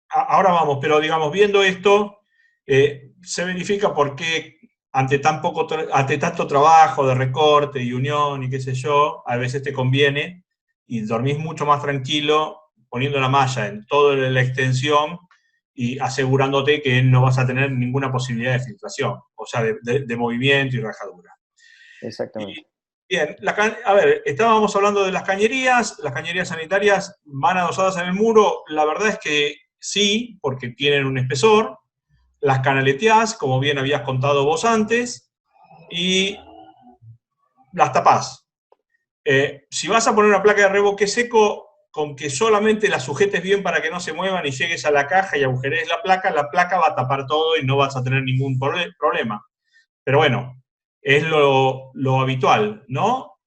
Ahora vamos, pero digamos, viendo esto, se verifica por qué ante tanto trabajo de recorte y unión y qué sé yo, a veces te conviene y dormís mucho más tranquilo poniendo la malla en toda la extensión y asegurándote que no vas a tener ninguna posibilidad de filtración, o sea, de movimiento y rajadura. Exactamente. Y, bien, a ver, estábamos hablando de las cañerías sanitarias van adosadas en el muro, la verdad es que sí, porque tienen un espesor, las canaleteás, como bien habías contado vos antes, y las tapás. Si vas a poner una placa de revoque seco, con que solamente la sujetes bien para que no se muevan y llegues a la caja y agujerees la placa va a tapar todo y no vas a tener ningún problema. Pero bueno, es lo habitual, ¿no?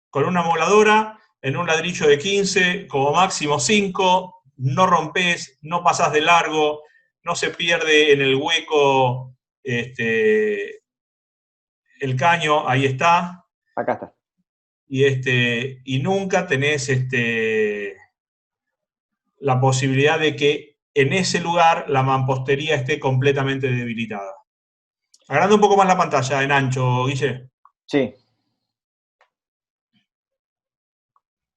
Con una moladora, en un ladrillo de 15, como máximo 5, no rompes, no pasás de largo, no se pierde en el hueco el caño, ahí está. Acá está. Y nunca tenés la posibilidad de que en ese lugar la mampostería esté completamente debilitada. Agranda un poco más la pantalla en ancho, Guille. Sí.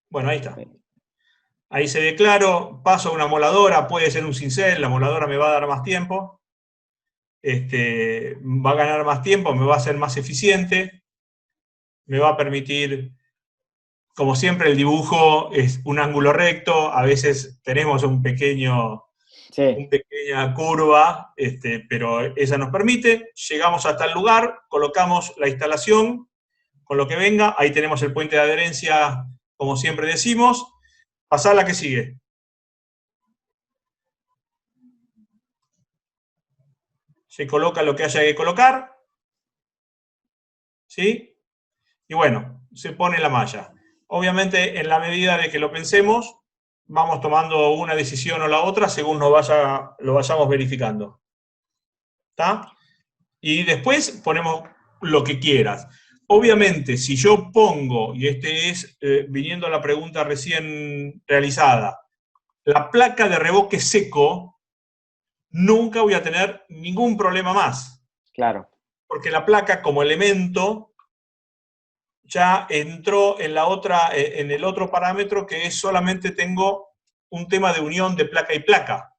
Bueno, ahí está. Ahí se ve claro, paso a una moladora, puede ser un cincel, la moladora me va a dar más tiempo, va a ganar más tiempo, me va a ser más eficiente, me va a permitir, como siempre, el dibujo es un ángulo recto, a veces tenemos una pequeña curva, pero esa nos permite, llegamos a tal lugar, colocamos la instalación con lo que venga, ahí tenemos el puente de adherencia, como siempre decimos, pasá a la que sigue. Se coloca lo que haya que colocar, ¿sí? Y bueno, se pone la malla. Obviamente, en la medida de que lo pensemos, vamos tomando una decisión o la otra según lo vayamos verificando. ¿Está? Y después ponemos lo que quieras. Obviamente, si yo pongo, y viniendo a la pregunta recién realizada, la placa de revoque seco, nunca voy a tener ningún problema más. Claro. Porque la placa como elemento ya entró en el otro parámetro, que es solamente tengo un tema de unión de placa y placa.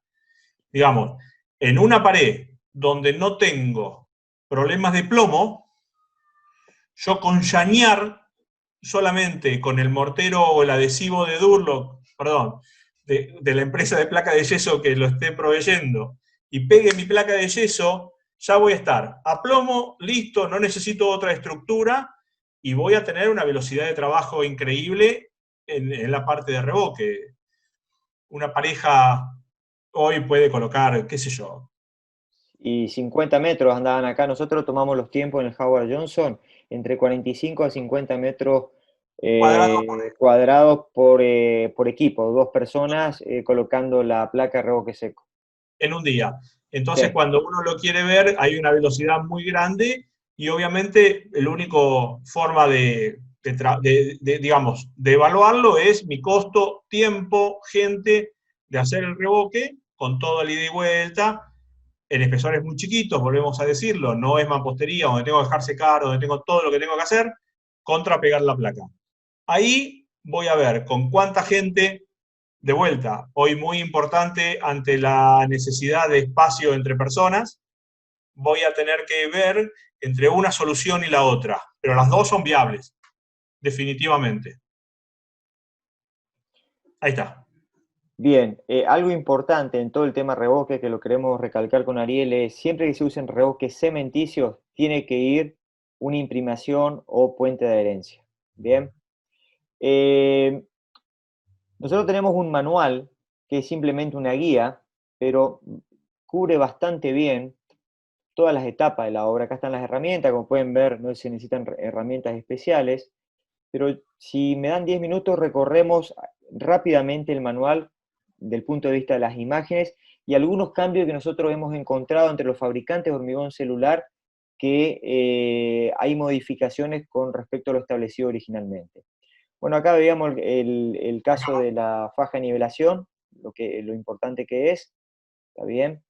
Digamos, en una pared donde no tengo problemas de plomo, yo con llanear solamente con el mortero o el adhesivo de Durlock, perdón, de la empresa de placa de yeso que lo esté proveyendo, y pegue mi placa de yeso, ya voy a estar a plomo, listo, no necesito otra estructura, y voy a tener una velocidad de trabajo increíble en la parte de revoque. Una pareja hoy puede colocar, qué sé yo. Y 50 metros andaban acá. Nosotros tomamos los tiempos en el Howard Johnson, entre 45 a 50 metros cuadrados por equipo, 2 personas colocando la placa de revoque seco. En un día. Entonces, Sí. cuando uno lo quiere ver, hay una velocidad muy grande y obviamente la única forma digamos, de evaluarlo es mi costo, tiempo, gente de hacer el revoque con todo el ida y vuelta, en espesores muy chiquitos, volvemos a decirlo, no es mampostería donde tengo que dejar secar, donde tengo todo lo que tengo que hacer, contra pegar la placa. Ahí voy a ver con cuánta gente. De vuelta, hoy muy importante ante la necesidad de espacio entre personas, voy a tener que ver entre una solución y la otra, pero las dos son viables, definitivamente. Ahí está. Bien, algo importante en todo el tema revoque, que lo queremos recalcar con Ariel, es siempre que se usen revoques cementicios, tiene que ir una imprimación o puente de adherencia. Bien. Nosotros tenemos un manual que es simplemente una guía, pero cubre bastante bien todas las etapas de la obra. Acá están las herramientas, como pueden ver, no se necesitan herramientas especiales, pero si me dan 10 minutos recorremos rápidamente el manual del punto de vista de las imágenes y algunos cambios que nosotros hemos encontrado entre los fabricantes de hormigón celular, que hay modificaciones con respecto a lo establecido originalmente. Bueno, acá veíamos el caso de la faja de nivelación, lo importante que es, ¿está bien?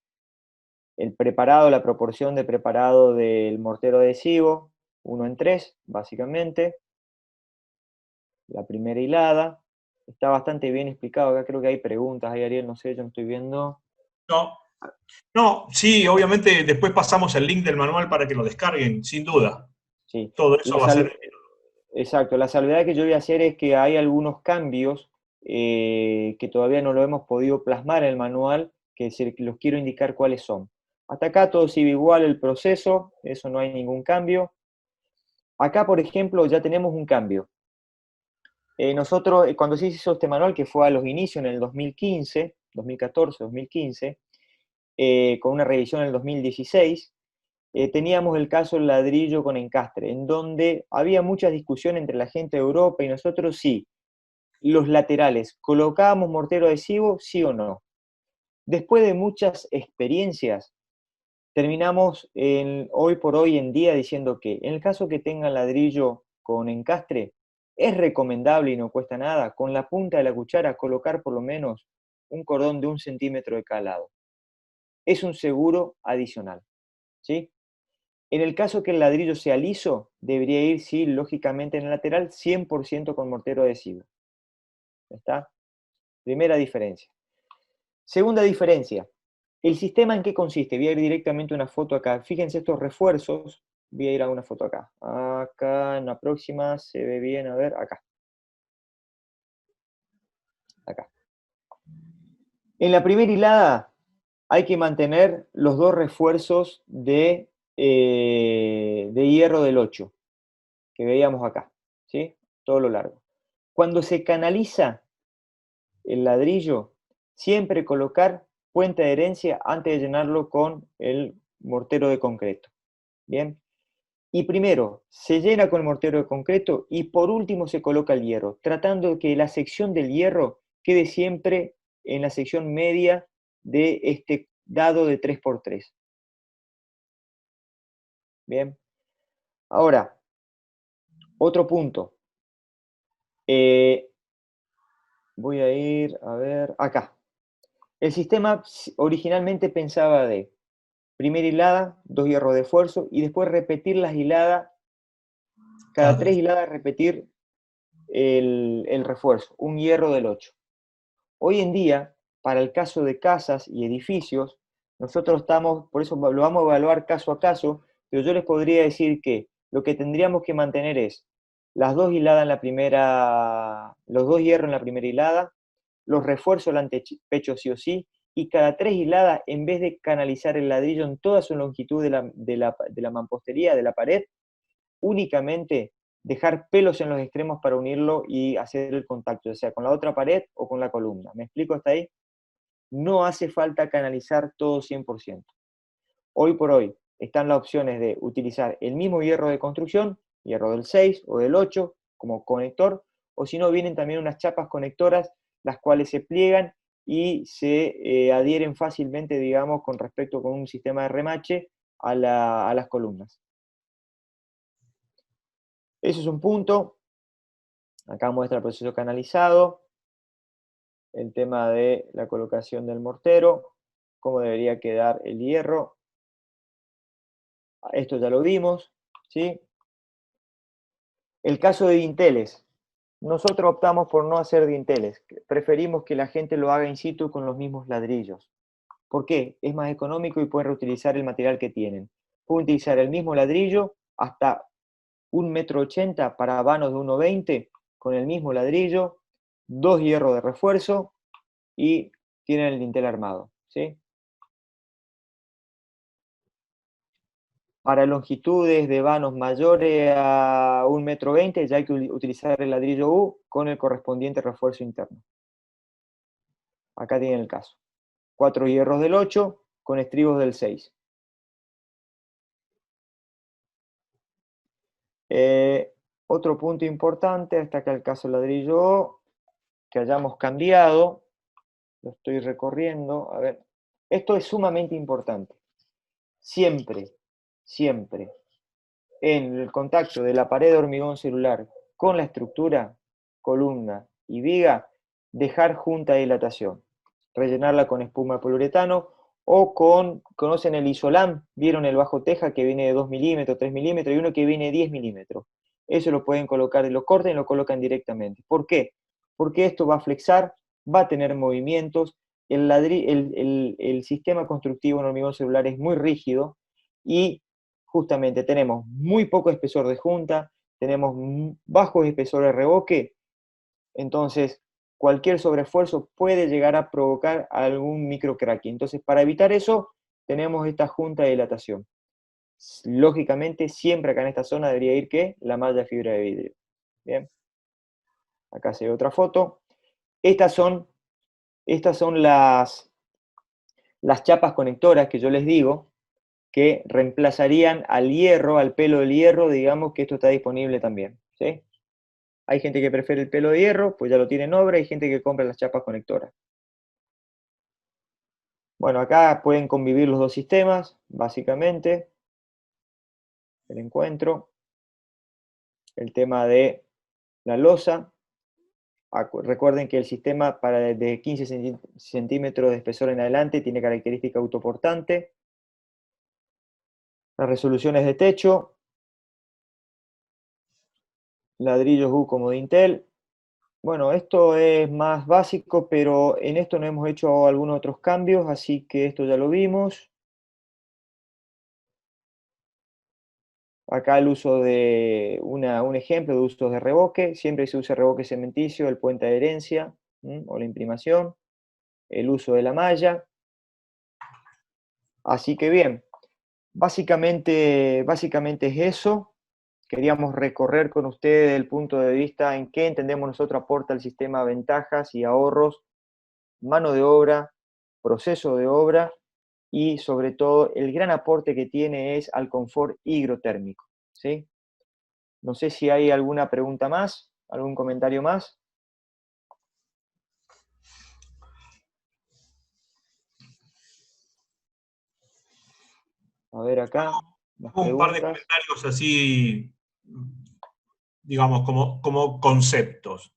El preparado, la proporción de preparado del mortero adhesivo, 1:3, básicamente. La primera hilada, está bastante bien explicado, acá creo que hay preguntas, ahí Ariel, no sé, yo no estoy viendo. No, sí, obviamente después pasamos el link del manual para que lo descarguen, sin duda. Sí. Todo eso va a ser... Exacto, la salvedad que yo voy a hacer es que hay algunos cambios que todavía no lo hemos podido plasmar en el manual, que los quiero indicar cuáles son. Hasta acá todo sigue igual el proceso, eso no hay ningún cambio. Acá, por ejemplo, ya tenemos un cambio. Nosotros, cuando se hizo este manual, que fue a los inicios en el 2015, 2014, 2015, con una revisión en el 2016, teníamos el caso del ladrillo con encastre, en donde había mucha discusión entre la gente de Europa y nosotros sí, los laterales, ¿colocábamos mortero adhesivo, sí o no? Después de muchas experiencias, terminamos hoy por hoy en día diciendo que en el caso que tengan ladrillo con encastre, es recomendable y no cuesta nada, con la punta de la cuchara colocar por lo menos un cordón de 1 centímetro de cada lado. Es un seguro adicional, ¿sí? En el caso que el ladrillo sea liso, debería ir, sí, lógicamente en el lateral, 100% con mortero adhesivo. ¿Está? Primera diferencia. Segunda diferencia, ¿el sistema en qué consiste? Voy a ir directamente a una foto acá. Fíjense estos refuerzos. Voy a ir a una foto acá. Acá en la próxima se ve bien, a ver, acá. Acá. En la primera hilada hay que mantener los dos refuerzos de hierro del 8, que veíamos acá, ¿sí? Todo lo largo. Cuando se canaliza el ladrillo, siempre colocar puente de adherencia antes de llenarlo con el mortero de concreto. ¿Bien? Y primero se llena con el mortero de concreto y por último se coloca el hierro, tratando de que la sección del hierro quede siempre en la sección media de este dado de 3×3. Bien. Ahora, otro punto. Voy a ir a ver acá. El sistema originalmente pensaba de primera hilada, 2 hierros de esfuerzo, y después repetir las hiladas, cada 3 hiladas repetir el refuerzo, 1 hierro del 8. Hoy en día, para el caso de casas y edificios, nosotros estamos, por eso lo vamos a evaluar caso a caso, pero yo les podría decir que lo que tendríamos que mantener es las 2 hiladas en la primera, los 2 hierros en la primera hilada, los refuerzos del antepecho sí o sí, y cada 3 hiladas, en vez de canalizar el ladrillo en toda su longitud de la mampostería, de la pared, únicamente dejar pelos en los extremos para unirlo y hacer el contacto, ya sea con la otra pared o con la columna. ¿Me explico hasta ahí? No hace falta canalizar todo 100%. Hoy por hoy están las opciones de utilizar el mismo hierro de construcción, hierro del 6 o del 8 como conector, o si no, vienen también unas chapas conectoras, las cuales se pliegan y se adhieren fácilmente, digamos, con respecto con un sistema de remache a las columnas. Eso es un punto. Acá muestra el proceso canalizado, el tema de la colocación del mortero, cómo debería quedar el hierro. Esto ya lo vimos, ¿sí? El caso de dinteles. Nosotros optamos por no hacer dinteles. Preferimos que la gente lo haga in situ con los mismos ladrillos. ¿Por qué? Es más económico y pueden reutilizar el material que tienen. Pueden utilizar el mismo ladrillo hasta 1,80 m para vanos de 1,20 m con el mismo ladrillo, 2 hierros de refuerzo y tienen el dintel armado, ¿sí? Para longitudes de vanos mayores a 1,20 m ya hay que utilizar el ladrillo U con el correspondiente refuerzo interno. Acá tienen el caso. 4 hierros del 8 con estribos del 6. Otro punto importante, hasta acá el caso ladrillo O, que hayamos cambiado, lo estoy recorriendo, a ver, esto es sumamente importante. Siempre, siempre, en el contacto de la pared de hormigón celular con la estructura, columna y viga, dejar junta dilatación, rellenarla con espuma de poliuretano o conocen el Isolam, vieron el bajo teja que viene de 2 milímetros, 3 milímetros y uno que viene de 10 milímetros. Eso lo pueden colocar, lo cortan y lo colocan directamente. ¿Por qué? Porque esto va a flexar, va a tener movimientos, el sistema constructivo en hormigón celular es muy rígido y justamente tenemos muy poco espesor de junta, tenemos bajos espesores de revoque, entonces cualquier sobreesfuerzo puede llegar a provocar algún microcracking. Entonces, para evitar eso, tenemos esta junta de dilatación. Lógicamente, siempre acá en esta zona debería ir, ¿qué? La malla de fibra de vidrio. Bien. Acá se ve otra foto. Estas son las chapas conectoras que yo les digo, que reemplazarían al hierro, al pelo del hierro, digamos que esto está disponible también, ¿sí? Hay gente que prefiere el pelo de hierro, pues ya lo tiene en obra, hay gente que compra las chapas conectoras. Bueno, acá pueden convivir los dos sistemas, básicamente. El encuentro. el tema de la losa. Recuerden que el sistema para de 15 centímetros de espesor en adelante tiene característica autoportante. Las resoluciones de techo, ladrillos U como de Intel. Bueno, esto es más básico, pero en esto no hemos hecho algunos otros cambios, así que esto ya lo vimos. Acá el uso de un ejemplo de usos de revoque. Siempre se usa revoque cementicio, el puente de adherencia o la imprimación. El uso de la malla. Así que bien, básicamente es eso. Queríamos recorrer con ustedes el punto de vista en qué entendemos nosotros aporta el sistema ventajas y ahorros, mano de obra, proceso de obra y sobre todo el gran aporte que tiene es al confort hidrotérmico, ¿sí? No sé si hay alguna pregunta más, algún comentario más. A ver acá. Un par de comentarios así, digamos, como conceptos.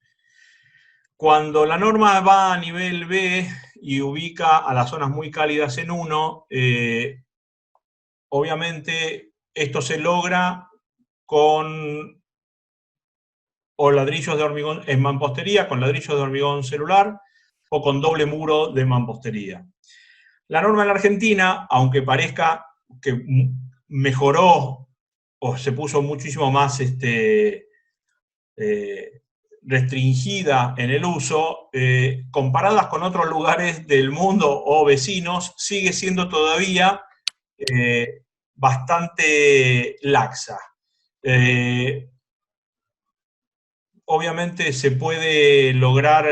Cuando la norma va a nivel B y ubica a las zonas muy cálidas en 1, obviamente esto se logra con o ladrillos de hormigón en mampostería, con ladrillos de hormigón celular o con doble muro de mampostería. La norma en la Argentina, aunque parezca que mejoró o se puso muchísimo más restringida en el uso, comparadas con otros lugares del mundo o vecinos, sigue siendo todavía bastante laxa. Obviamente se puede lograr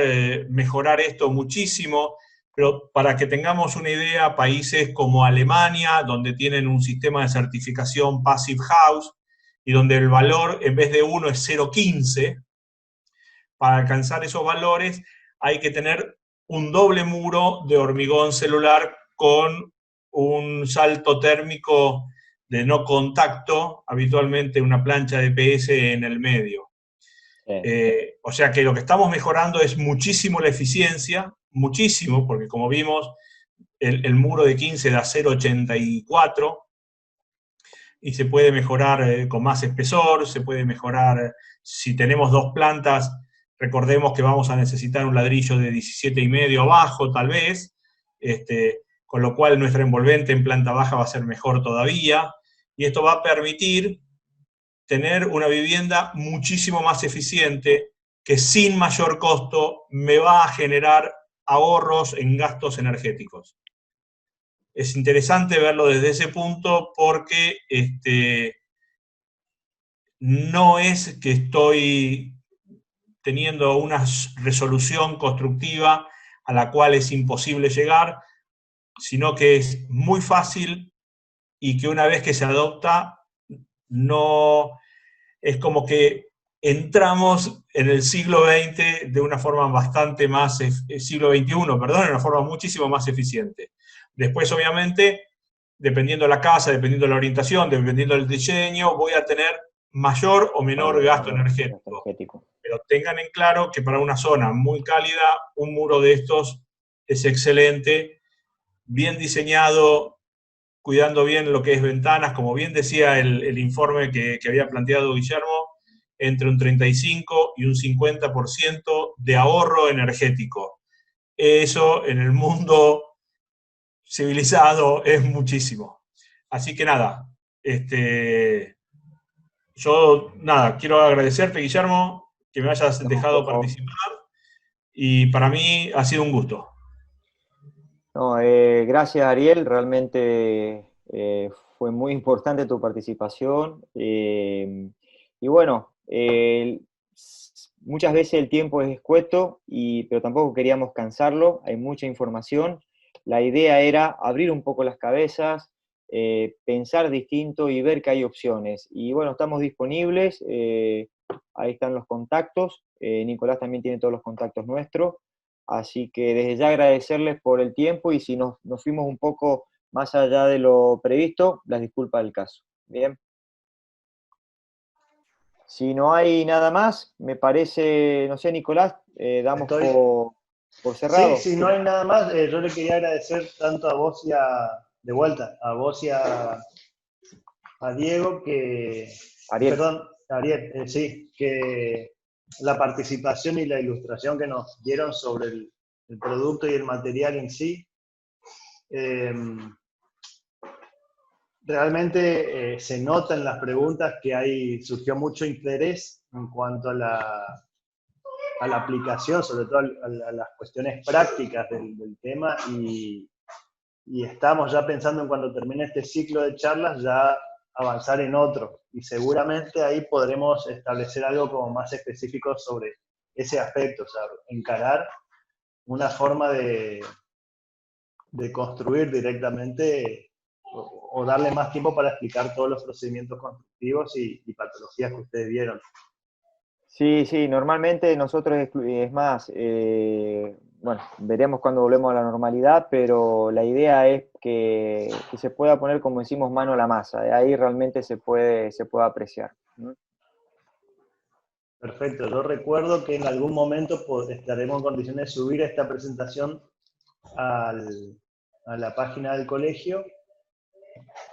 mejorar esto muchísimo, pero para que tengamos una idea, países como Alemania, donde tienen un sistema de certificación Passive House, y donde el valor en vez de 1 es 0,15, para alcanzar esos valores hay que tener un doble muro de hormigón celular con un salto térmico de no contacto, habitualmente una plancha de PS en el medio. O sea que lo que estamos mejorando es muchísimo la eficiencia, muchísimo, porque como vimos, el muro de 15 da 0,84 y se puede mejorar con más espesor, se puede mejorar, si tenemos dos plantas, recordemos que vamos a necesitar un ladrillo de 17,5 abajo, tal vez, con lo cual nuestra envolvente en planta baja va a ser mejor todavía, y esto va a permitir tener una vivienda muchísimo más eficiente que sin mayor costo me va a generar ahorros en gastos energéticos. Es interesante verlo desde ese punto porque no es que estoy teniendo una resolución constructiva a la cual es imposible llegar, sino que es muy fácil y que una vez que se adopta, no es como que entramos en el siglo XX de una forma bastante más, siglo XXI, perdón, de una forma muchísimo más eficiente. Después, obviamente, dependiendo de la casa, dependiendo de la orientación, dependiendo del diseño, voy a tener mayor o menor gasto energético. Pero tengan en claro que para una zona muy cálida, un muro de estos es excelente, bien diseñado, cuidando bien lo que es ventanas, como bien decía el informe que había planteado Guillermo, entre un 35 y un 50% de ahorro energético. Eso en el mundo civilizado es muchísimo. Así que nada, yo quiero agradecerte, Guillermo, que me hayas dejado participar, y para mí ha sido un gusto. No, gracias, Ariel, realmente fue muy importante tu participación. Y bueno, muchas veces el tiempo es escueto, pero tampoco queríamos cansarlo, hay mucha información. La idea era abrir un poco las cabezas, pensar distinto y ver que hay opciones. Y bueno, estamos disponibles, ahí están los contactos, Nicolás también tiene todos los contactos nuestros. Así que desde ya agradecerles por el tiempo y si nos fuimos un poco más allá de lo previsto, las disculpas del caso. Bien. Si no hay nada más, me parece, no sé, Nicolás, damos por cerrado. Sí, si no hay nada más, yo le quería agradecer tanto a vos y de vuelta, a vos y a Diego Ariel. perdón, Ariel, sí, que la participación y la ilustración que nos dieron sobre el producto y el material en sí. Realmente se nota en las preguntas que surgió mucho interés en cuanto a la aplicación, sobre todo a las cuestiones prácticas del tema, y estamos ya pensando en cuando termine este ciclo de charlas ya avanzar en otro, y seguramente ahí podremos establecer algo como más específico sobre ese aspecto, o sea, encarar una forma de construir directamente o darle más tiempo para explicar todos los procedimientos constructivos y patologías que ustedes vieron. Sí, sí, normalmente nosotros, es más, bueno, veremos cuando volvemos a la normalidad, pero la idea es que se pueda poner, como decimos, mano a la masa, de ahí realmente se puede apreciar, ¿no? Perfecto, yo recuerdo que en algún momento estaremos en condiciones de subir esta presentación a la página del colegio,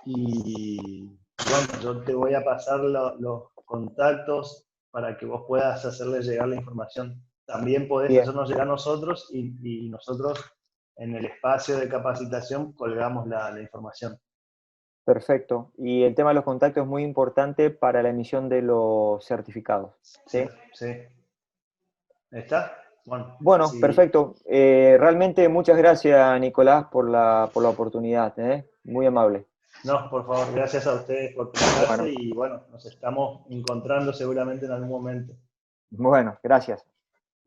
y bueno, yo te voy a pasar los contactos para que vos puedas hacerles llegar la información. También podés Bien, hacernos llegar a nosotros, y nosotros en el espacio de capacitación colgamos la información. perfecto. Y el tema de los contactos es muy importante para la emisión de los certificados, ¿sí? Sí. ¿Está? Bueno, Bueno, sí. perfecto. Realmente muchas gracias, Nicolás, por la oportunidad, ¿eh? Muy amable. No, por favor, gracias a ustedes por prestarse, Bueno, y bueno, nos estamos encontrando seguramente en algún momento. bueno, gracias.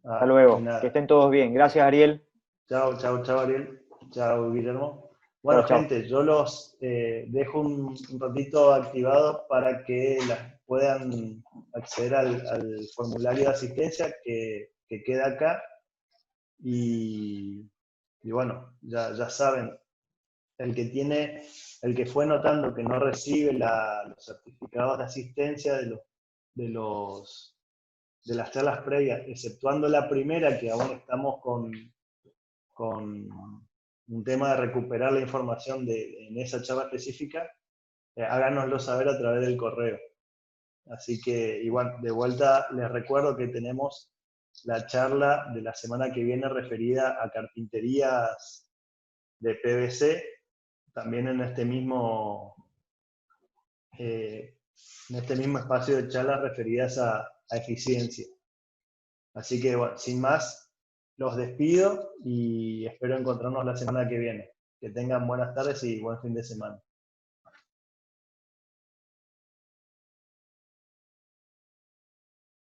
Hasta De luego. Que nada. estén todos bien. Gracias, Ariel. Chao, chao, chao, Ariel. Chao, Guillermo. Chao, Bueno, chao. gente, yo los dejo un ratito activado para que puedan acceder al formulario de asistencia que queda acá. Y bueno, ya saben, el que fue notando que no recibe los certificados de asistencia de las charlas previas, exceptuando la primera, que aún estamos con un tema de recuperar la información en esa charla específica, háganoslo saber a través del correo. Así que, igual, de vuelta les recuerdo que tenemos la charla de la semana que viene referida a carpinterías de PVC, también en este mismo espacio de charlas referidas a eficiencia. Así que, bueno, sin más, los despido y espero encontrarnos la semana que viene. Que tengan buenas tardes y buen fin de semana.